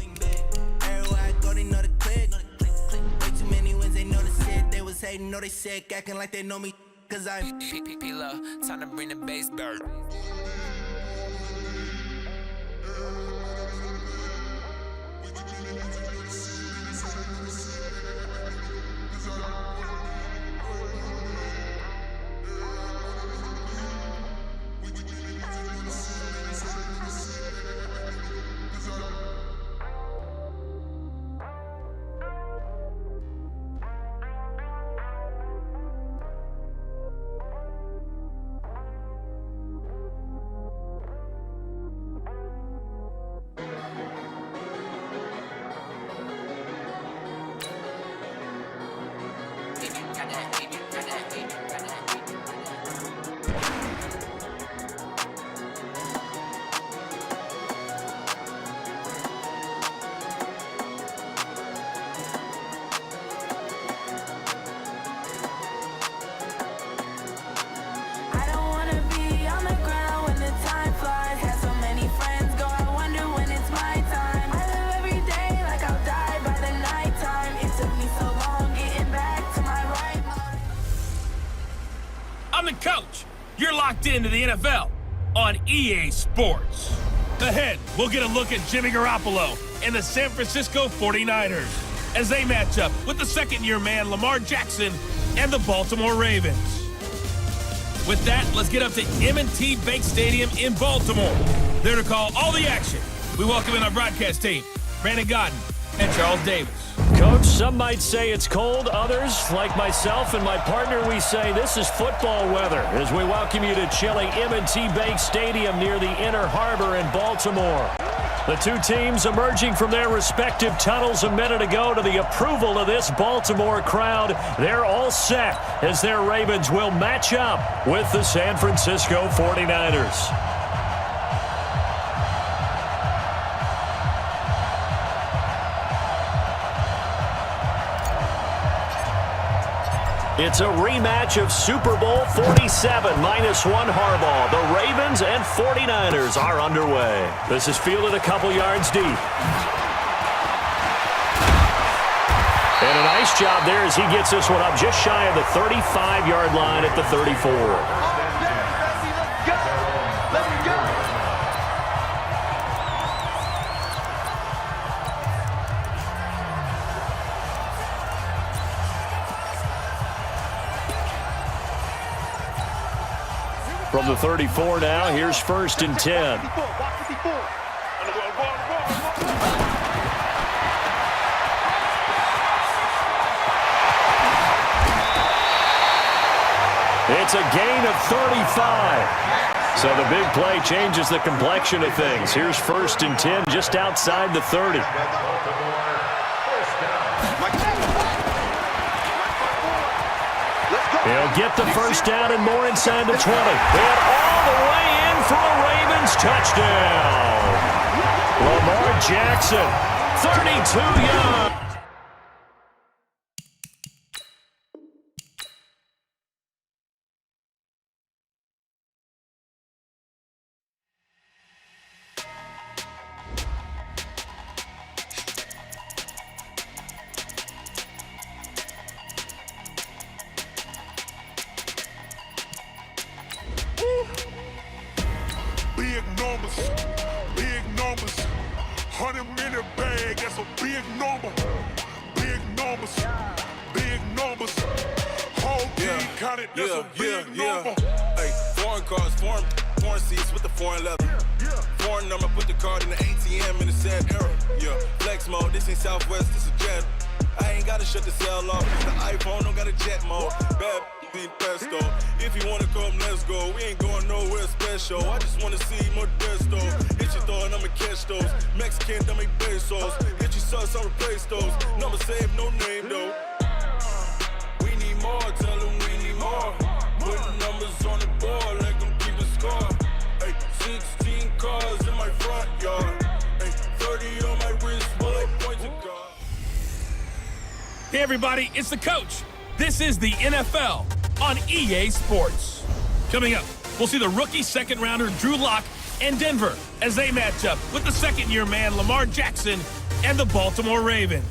Everywhere I go, they know the click. Way too many wins, they know the shit. They was hating, know they sick, acting like they know me. Cause I'm P-P-P-Love, time to bring the bass bird. I'm the coach. You're locked into the NFL on EA Sports. Ahead, we'll get a look at Jimmy Garoppolo and the San Francisco 49ers as they match up with the second-year man Lamar Jackson and the Baltimore Ravens. With that, let's get up to M&T Bank Stadium in Baltimore. There to call all the action, we welcome in our broadcast team, Brandon Godden and Charles Davis. Coach, some might say it's cold. Others, like myself and my partner, we say this is football weather as we welcome you to chilly M&T Bank Stadium near the Inner Harbor in Baltimore. The two teams emerging from their respective tunnels a minute ago to the approval of this Baltimore crowd. They're all set as their Ravens will match up with the San Francisco 49ers. It's a rematch of Super Bowl 47 -1 Harbaugh. The Ravens and 49ers are underway. This is fielded a couple yards deep. And a nice job there as he gets this one up just shy of the 35-yard line at the 34. From the 34 now, here's 1st and 10. It's a gain of 35. So the big play changes the complexion of things. Here's 1st and 10 just outside the 30. He'll get the first down and more inside the 20. And all the way in for a Ravens touchdown. Lamar Jackson, 32 yards. Big numbers, 100-minute bag, that's a big number. Big numbers, whole team counted, that's a big number. Hey, foreign cars, foreign seats with the foreign leather. Foreign number, put the card in the ATM in the sad era. Yeah, flex mode, this ain't Southwest, this a jet. I ain't gotta shut the cell off, cause the iPhone don't got a jet mode. Bad pesto. If you wanna come, let's go. We ain't going nowhere special. I just wanna see Modesto. Hit your thought, I'ma catch those. Mexican, don't make pesos. Hit your sauce, I'll replace those. Number saved, no name though. We need more, tell them we need more. Putting numbers on the board like I'm keeping score. Hey, 16 cars in my front yard. Hey, 30 on my wrist while I point to God. Hey everybody, it's the coach. This is the NFL on EA Sports. Coming up, we'll see the rookie second-rounder Drew Lock and Denver as they match up with the second-year man Lamar Jackson and the Baltimore Ravens.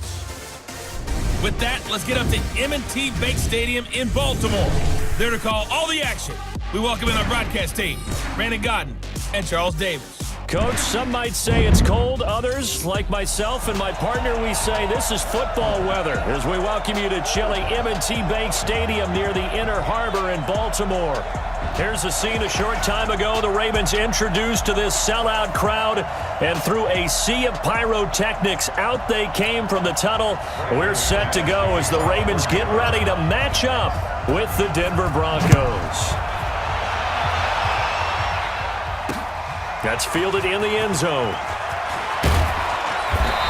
With that, let's get up to M&T Bank Stadium in Baltimore. There to call all the action, we welcome in our broadcast team, Brandon Godden and Charles Davis. Coach, some might say it's cold. Others, like myself and my partner, we say this is football weather as we welcome you to chilly M&T Bank Stadium near the Inner Harbor in Baltimore. Here's a scene a short time ago. The Ravens introduced to this sellout crowd, and through a sea of pyrotechnics, out they came from the tunnel. We're set to go as the Ravens get ready to match up with the Denver Broncos. That's fielded in the end zone.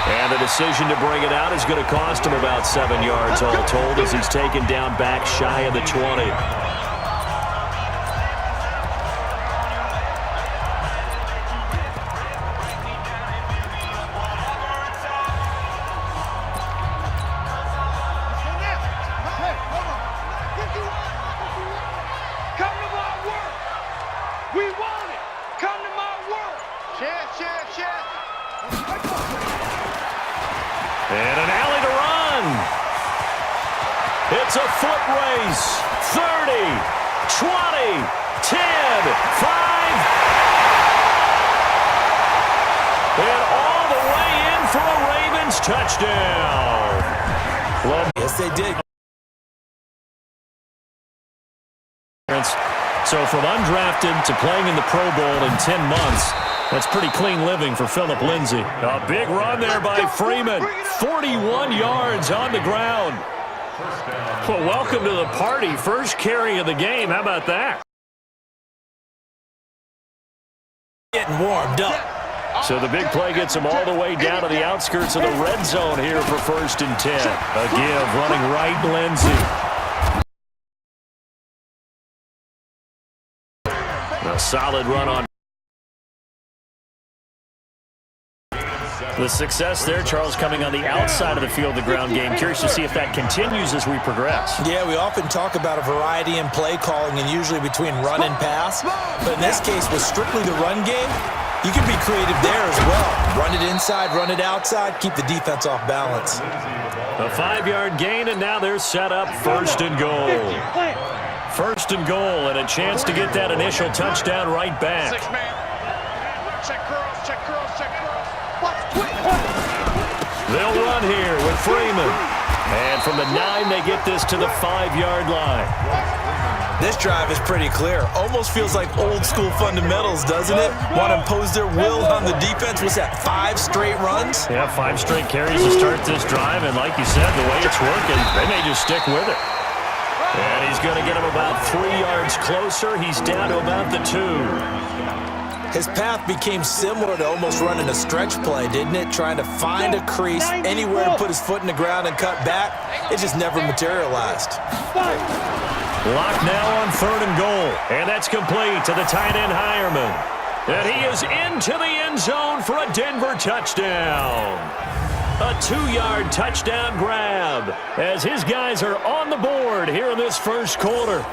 And the decision to bring it out is going to cost him about 7 yards all told as he's taken down back shy of the 20. And an alley to run. It's a foot race. 30, 20, 10, 5. And all the way in for a Ravens touchdown. Yes, they did. So from undrafted to playing in the Pro Bowl in 10 months, that's pretty clean living for Phillip Lindsay. A big run there by Freeman. 41 yards on the ground. Well, welcome to the party. First carry of the game. How about that? Getting warmed up. So the big play gets him all the way down to the outskirts of the red zone here for 1st and 10. A give running right, Lindsay. A solid run on. The success there, Charles, coming on the outside of the field, the ground game. Curious to see if that continues as we progress. Yeah, we often talk about a variety in play calling and usually between run and pass. But in this case, with strictly the run game, you can be creative there as well. Run it inside, run it outside, keep the defense off balance. A 5-yard gain, and now they're set up 1st and goal. 1st and goal, and a chance to get that initial touchdown right back. They'll run here with Freeman. And from the 9, they get this to the 5-yard line. This drive is pretty clear. Almost feels like old school fundamentals, doesn't it? Want to impose their will on the defense. Was that 5 straight runs? Yeah, 5 straight carries to start this drive. And like you said, the way it's working, they may just stick with it. And he's going to get him about 3 yards closer. He's down to about the 2. His path became similar to almost running a stretch play, didn't it? Trying to find a crease, anywhere to put his foot in the ground and cut back. It just never materialized. Lock now on 3rd and goal. And that's complete to the tight end, Hireman. And he is into the end zone for a Denver touchdown. A 2-yard touchdown grab as his guys are on the board here in this first quarter.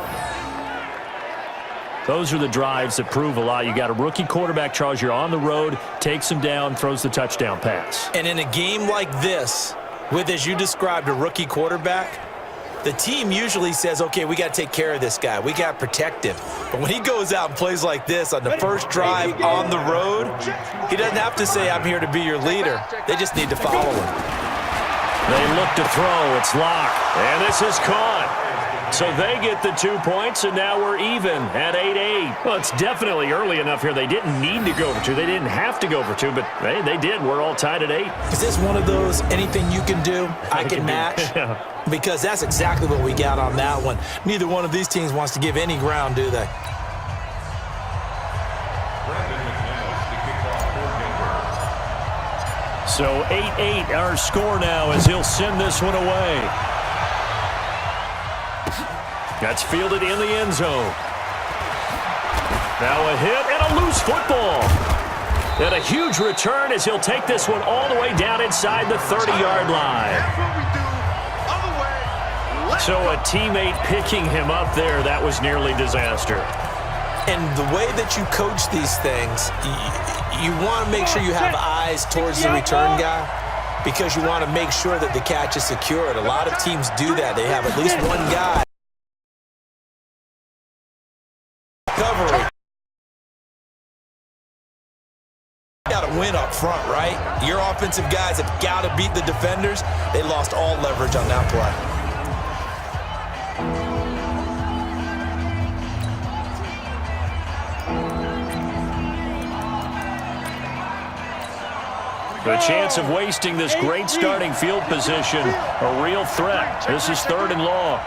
Those are the drives that prove a lot. You got a rookie quarterback, Charles. You're on the road, takes him down, throws the touchdown pass. And in a game like this, with, as you described, a rookie quarterback, the team usually says, okay, we got to take care of this guy. We got to protect him. But when he goes out and plays like this on the first drive on the road, he doesn't have to say, I'm here to be your leader. They just need to follow him. They look to throw. It's Lock. And this is caught. So they get the 2 points, and now we're even at 8-8. Well, it's definitely early enough here. They didn't need to go for 2. They didn't have to go for 2, but hey, they did. We're all tied at 8. Is this one of those anything you can do, I can match? Yeah. Because that's exactly what we got on that one. Neither one of these teams wants to give any ground, do they? So 8-8 our score now as he'll send this one away. That's fielded in the end zone. Now a hit and a loose football. And a huge return as he'll take this one all the way down inside the 30-yard line. So a teammate picking him up there, that was nearly disaster. And the way that you coach these things, you want to make sure you have eyes towards the return guy because you want to make sure that the catch is secured. A lot of teams do that. They have at least one guy covering. You got to win up front, right? Your offensive guys have got to beat the defenders. They lost all leverage on that play. The chance of wasting this great starting field position, a real threat. This is 3rd and long.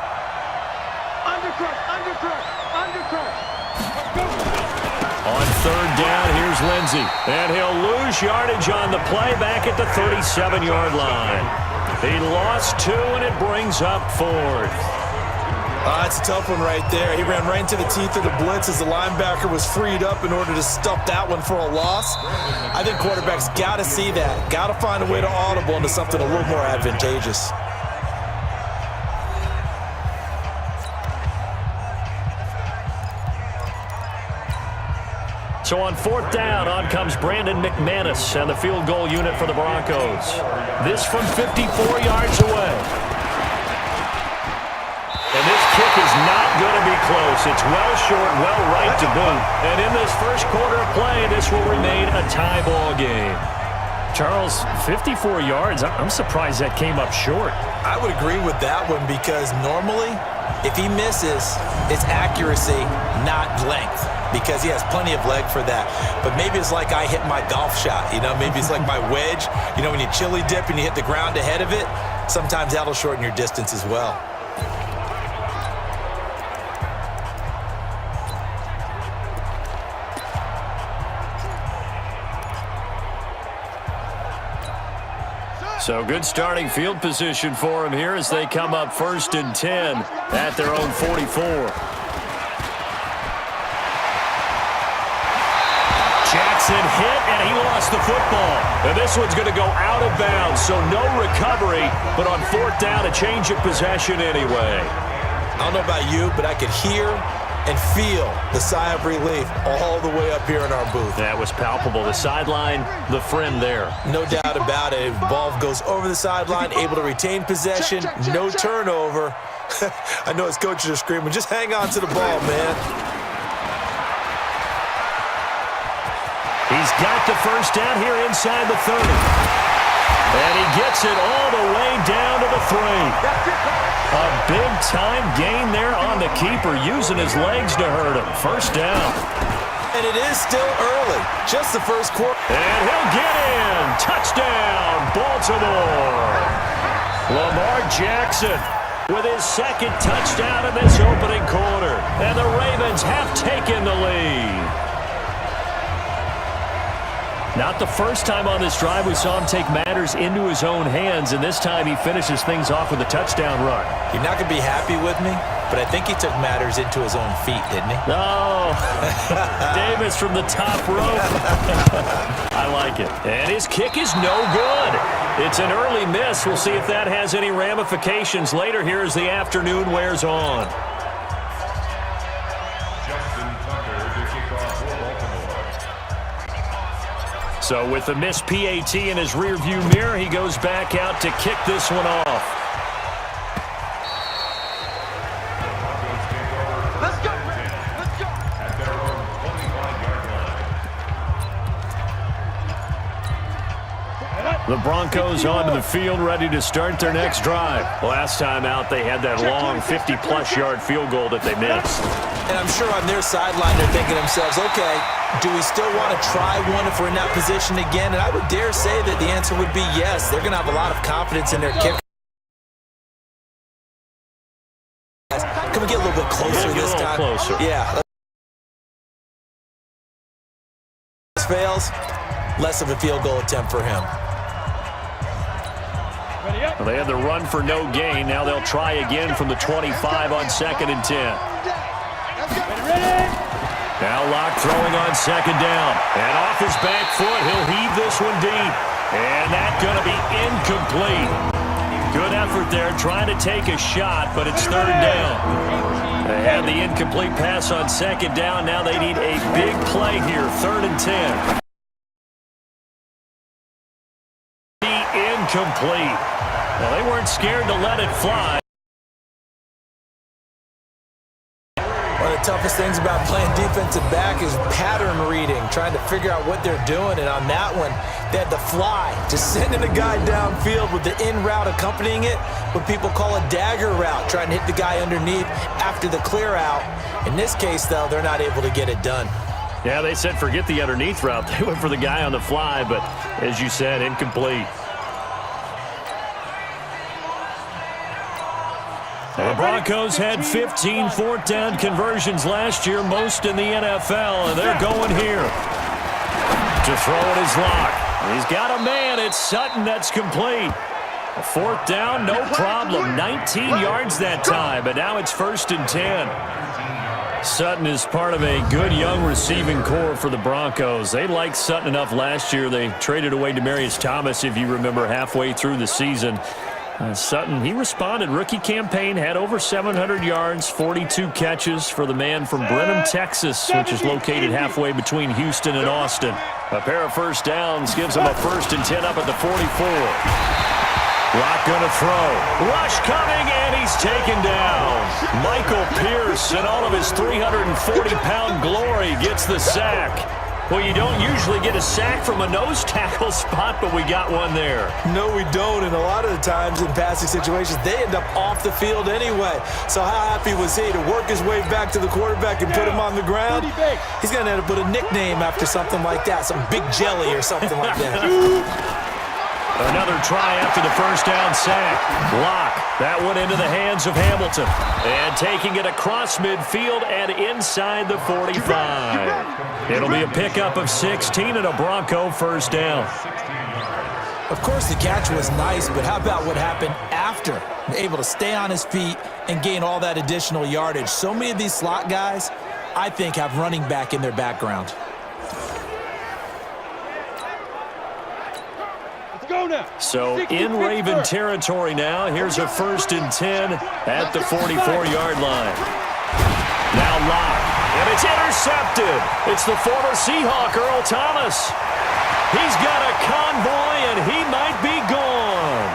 On 3rd down, here's Lindsey. And he'll lose yardage on the play back at the 37-yard line. He lost 2, and it brings up 4th. That's a tough one right there. He ran right into the teeth of the blitz as the linebacker was freed up in order to stuff that one for a loss. I think quarterbacks got to see that. Got to find a way to audible into something a little more advantageous. So on 4th down, on comes Brandon McManus and the field goal unit for the Broncos. This from 54 yards away. And this kick is not going to be close. It's well short, well right to boot. And in this first quarter of play, this will remain a tie ball game. Charles, 54 yards. I'm surprised that came up short. I would agree with that one because normally, if he misses, it's accuracy, not length, because he has plenty of leg for that. But maybe it's like I hit my golf shot. Maybe it's like my wedge. When you chili dip and you hit the ground ahead of it, sometimes that'll shorten your distance as well. So good starting field position for him here as they come up 1st and 10 at their own 44. Jackson hit, and he lost the football. And this one's going to go out of bounds, so no recovery, but on 4th down, a change of possession anyway. I don't know about you, but I could hear and feel the sigh of relief all the way up here in our booth. That was palpable. The sideline, the friend there. No doubt about it. Ball goes over the sideline, able to retain possession, no turnover. I know his coaches are screaming, just hang on to the ball, man. He's got the first down here inside the 30. And he gets it all the way down to the 3. A big-time gain there on the keeper, using his legs to hurt him. First down. And it is still early, just the first quarter. And he'll get in. Touchdown, Baltimore. Lamar Jackson with his 2nd touchdown in this opening quarter. And the Ravens have taken the lead. Not the first time on this drive we saw him take matters into his own hands, and this time he finishes things off with a touchdown run. You're not going to be happy with me, but I think he took matters into his own feet, didn't he? No. Davis from the top rope. I like it. And his kick is no good. It's an early miss. We'll see if that has any ramifications later here as the afternoon wears on. So with the missed PAT in his rearview mirror, he goes back out to kick this one off. Let's go. Let's go. The Broncos onto the field, ready to start their next drive. Last time out, they had that long 50-plus yard field goal that they missed. And I'm sure on their sideline, they're thinking to themselves, okay, do we still want to try one if we're in that position again? And I would dare say that the answer would be yes. They're going to have a lot of confidence in their kicker. Can we get a little bit closer this time? Closer. Yeah. Fails, less of a field goal attempt for him. Well, they had the run for no gain. Now they'll try again from the 25 on 2nd and 10. Now Locke throwing on 2nd down. And off his back foot, he'll heave this one deep. And that's going to be incomplete. Good effort there, trying to take a shot, but it's third down. They had the incomplete pass on second down. Now they need a big play here, 3rd and 10. Incomplete. Well, they weren't scared to let it fly. One of the toughest things about playing defensive back is pattern reading, trying to figure out what they're doing. And on that one, they had the fly, just sending a guy downfield with the in route accompanying it, what people call a dagger route, trying to hit the guy underneath after the clear out. In this case, though, they're not able to get it done. Yeah, they said forget the underneath route. They went for the guy on the fly, but as you said, incomplete. The Broncos had 15 fourth down conversions last year, most in the NFL, and they're going here to throw it his lock. He's got a man. It's Sutton. That's complete. A 4th down, no problem. 19 yards that time, but now it's 1st and 10. Sutton is part of a good young receiving core for the Broncos. They liked Sutton enough last year. They traded away Demaryius Thomas, if you remember, halfway through the season. Sutton, he responded. Rookie campaign, had over 700 yards, 42 catches for the man from Brenham, Texas, which is located halfway between Houston and Austin. A pair of first downs gives him a 1st and 10 up at the 44. Rock gonna throw. Rush coming, and he's taken down. Michael Pierce, in all of his 340-pound glory, gets the sack. Well, you don't usually get a sack from a nose tackle spot, but we got one there. No, we don't, and a lot of the times in passing situations, they end up off the field anyway. So how happy was he to work his way back to the quarterback and put him on the ground? He's going to end up with a nickname after something like that, some Big Jelly or something like that. Another try after the first down sack. Block. That one into the hands of Hamilton. And taking it across midfield and inside the 45. It'll be a pickup of 16 and a Bronco first down. Of course, the catch was nice, but how about what happened after? Able to stay on his feet and gain all that additional yardage. So many of these slot guys, I think, have running back in their background. So in Raven territory now. Here's a 1st and 10 at the 44-yard line. Now Locke, and it's intercepted. It's the former Seahawk, Earl Thomas. He's got a convoy, and he might be gone.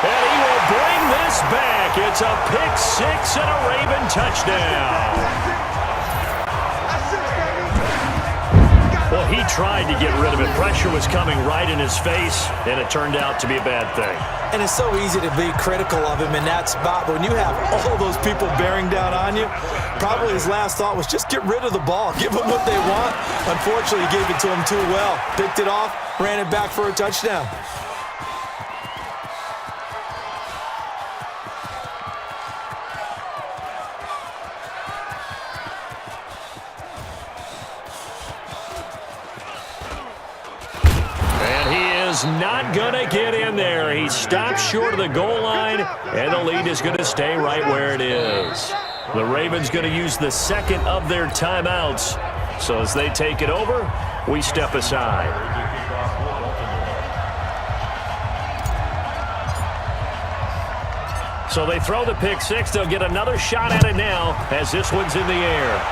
And he will bring this back. It's a pick 6 and a Raven touchdown. Well, he tried to get rid of it. Pressure was coming right in his face, and it turned out to be a bad thing. And it's so easy to be critical of him in that spot. But when you have all those people bearing down on you, probably his last thought was just get rid of the ball. Give them what they want. Unfortunately, he gave it to them too well. Picked it off, ran it back for a touchdown. Not going to get in there. He stops short of the goal line, and the lead is going to stay right where it is. The Ravens going to use the second of their timeouts. So as they take it over, we step aside. So they throw the pick 6. They'll get another shot at it now as this one's in the air.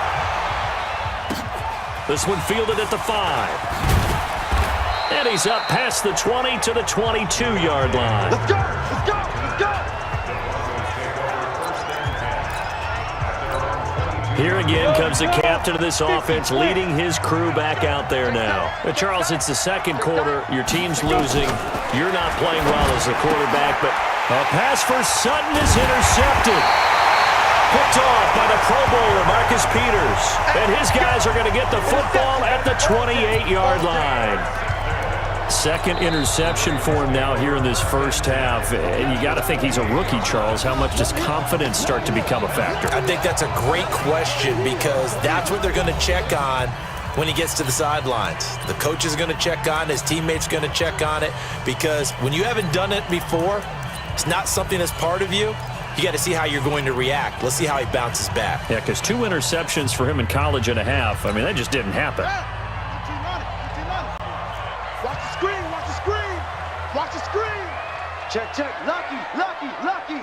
This one fielded at the 5. And he's up past the 20 to the 22-yard line. Let's go! Let's go! Let's go! Here again comes the captain of this offense, leading his crew back out there now. But Charles, it's the second quarter. Your team's losing. You're not playing well as a quarterback, but a pass for Sutton is intercepted. Picked off by the Pro Bowler, Marcus Peters. And his guys are going to get the football at the 28-yard line. Second interception for him now here in this first half. And you got to think he's a rookie, Charles. How much does confidence start to become a factor? I think that's a great question because that's what they're going to check on when he gets to the sidelines. The coach is going to check on it. His teammates going to check on it because when you haven't done it before, it's not something that's part of you. You got to see how you're going to react. Let's see how he bounces back. Yeah, because 2 interceptions for him in college and a half. I mean, that just didn't happen. Watch the screen, watch the screen. the screen. Check, check. Lucky, lucky, lucky.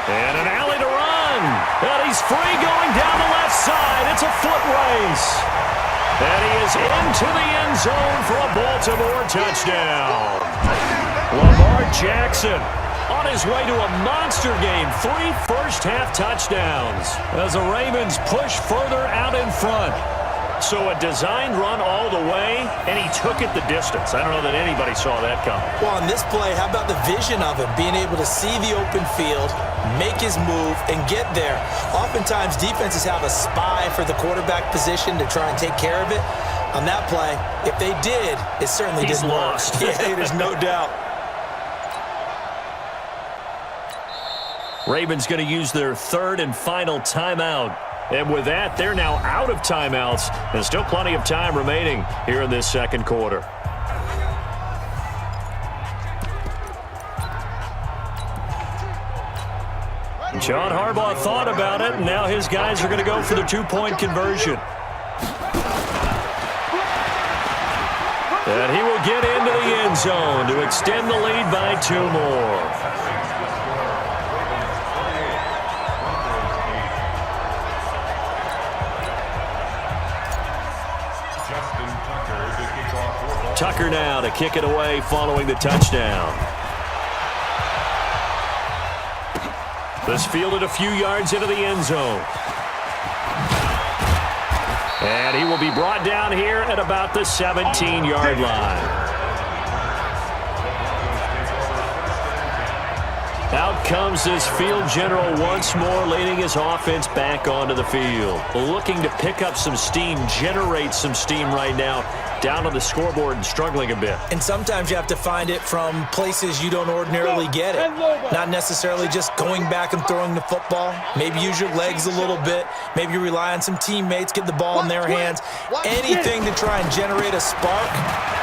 And an alley to run. And he's free going down the left side. It's a foot race. And he is into the end zone for a Baltimore touchdown. Lamar Jackson on his way to a monster game. 3 first-half touchdowns as the Ravens push further out in front. So a designed run all the way, and he took it the distance. I don't know that anybody saw that coming. Well, on this play, how about the vision of him, being able to see the open field, make his move, and get there. Oftentimes, defenses have a spy for the quarterback position to try and take care of it. On that play, if they did, it certainly didn't work. Yeah, there's no doubt. Ravens going to use their third and final timeout. And with that, they're now out of timeouts. And still plenty of time remaining here in this second quarter. John Harbaugh thought about it, and now his guys are going to go for the two-point conversion. And he will get into the end zone to extend the lead by 2 more. Tucker now to kick it away following the touchdown. This fielded a few yards into the end zone. And he will be brought down here at about the 17-yard line. Out comes this field general once more, leading his offense back onto the field. Looking to pick up some steam, generate some steam right now, down on the scoreboard and struggling a bit. And sometimes you have to find it from places you don't ordinarily get it. Not necessarily just going back and throwing the football. Maybe use your legs a little bit. Maybe rely on some teammates, get the ball in their hands. Anything to try and generate a spark.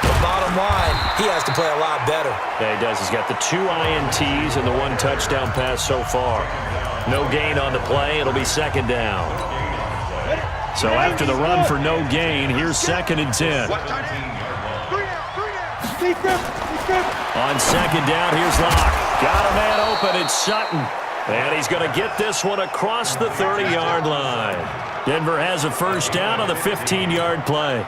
But bottom line, he has to play a lot better. Yeah, he does. He's got the 2 INTs and the 1 touchdown pass so far. No gain on the play. It'll be second down. So after the run for no gain, here's 2nd and 10. On second down, here's Locke. Got a man open. It's Sutton. And he's going to get this one across the 30-yard line. Denver has a first down on the 15-yard play.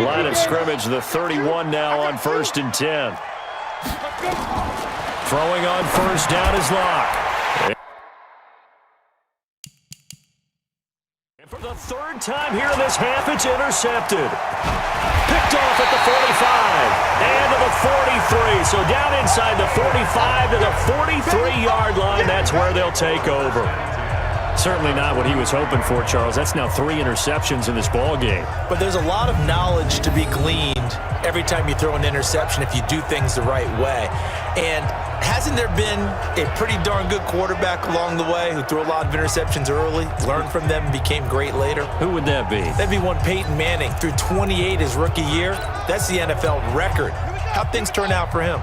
Line of scrimmage, the 31 now on 1st and 10. Throwing on first down is Locke. And for the 3rd time here in this half, it's intercepted. Picked off at the 45 and to the 43. So down inside the 45 to the 43-yard line. That's where they'll take over. Certainly not what he was hoping for, Charles. That's now 3 interceptions in this ball game. But there's a lot of knowledge to be gleaned every time you throw an interception if you do things the right way. And hasn't there been a pretty darn good quarterback along the way who threw a lot of interceptions early, learned from them, and became great later? Who would that be? That'd be one Peyton Manning. Threw 28 his rookie year. That's the NFL record. How'd things turn out for him?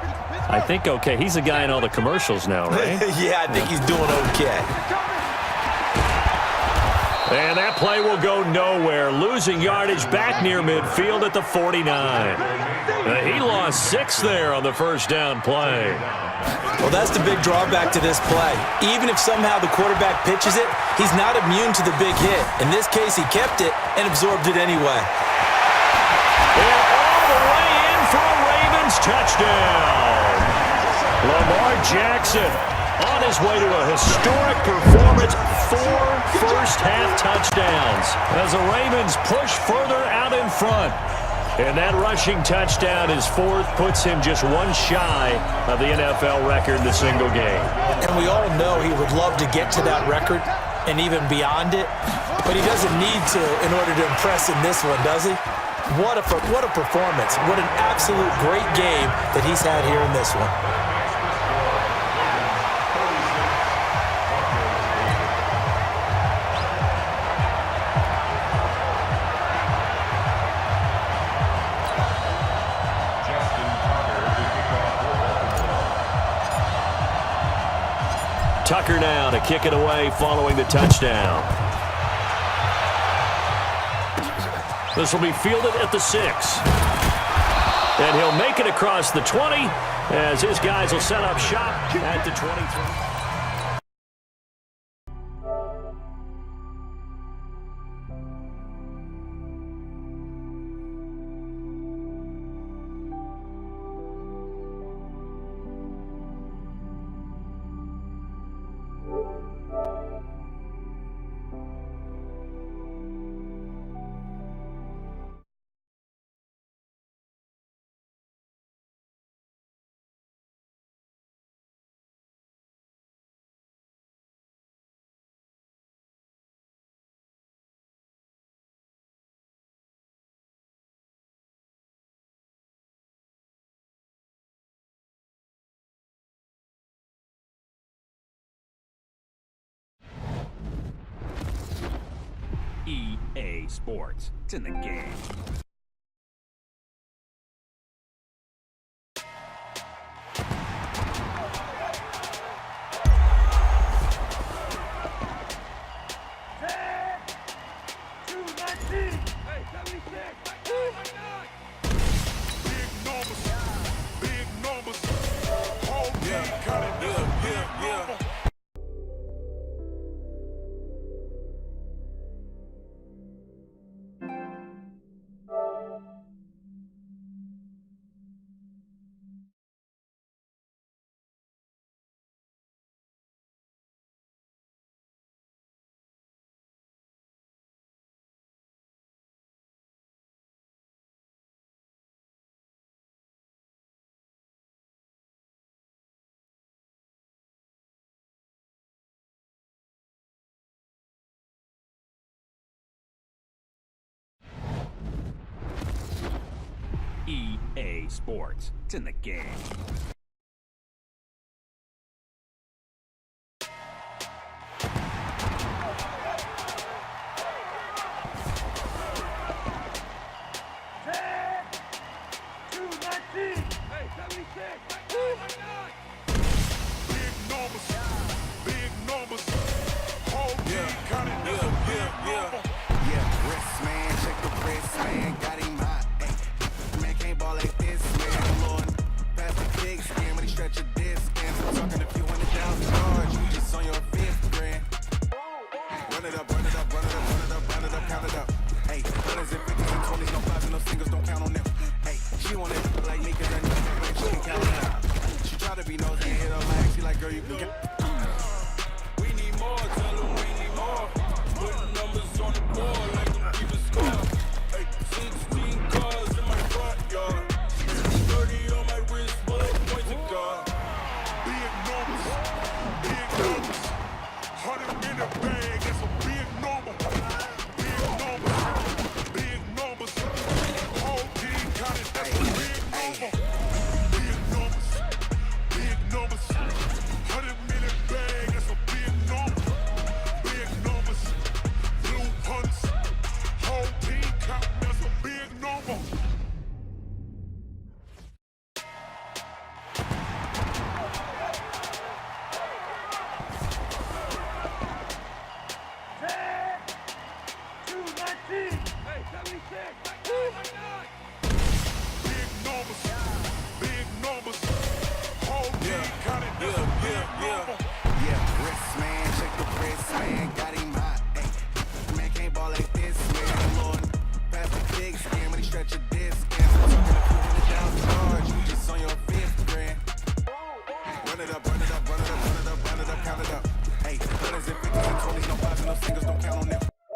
I think okay. He's a guy in all the commercials now, right? Yeah, I think he's doing okay. And that play will go nowhere. Losing yardage back near midfield at the 49. He lost 6 there on the first down play. Well, that's the big drawback to this play. Even if somehow the quarterback pitches it, he's not immune to the big hit. In this case, he kept it and absorbed it anyway. And all the way in for a Ravens touchdown. Lamar Jackson on his way to a historic performance. 4 first-half touchdowns as the Ravens push further out in front. And that rushing touchdown, his 4th, puts him just 1 shy of the NFL record in the single game. And we all know he would love to get to that record and even beyond it, but he doesn't need to in order to impress in this one, does he? What a performance. What an absolute great game that he's had here in this one. Tucker now to kick it away following the touchdown. This will be fielded at the 6. And he'll make it across the 20 as his guys will set up shop at the 23. EA Sports. It's in the game. EA Sports. It's in the game.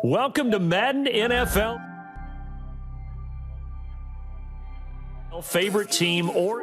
Welcome to Madden NFL. Favorite team or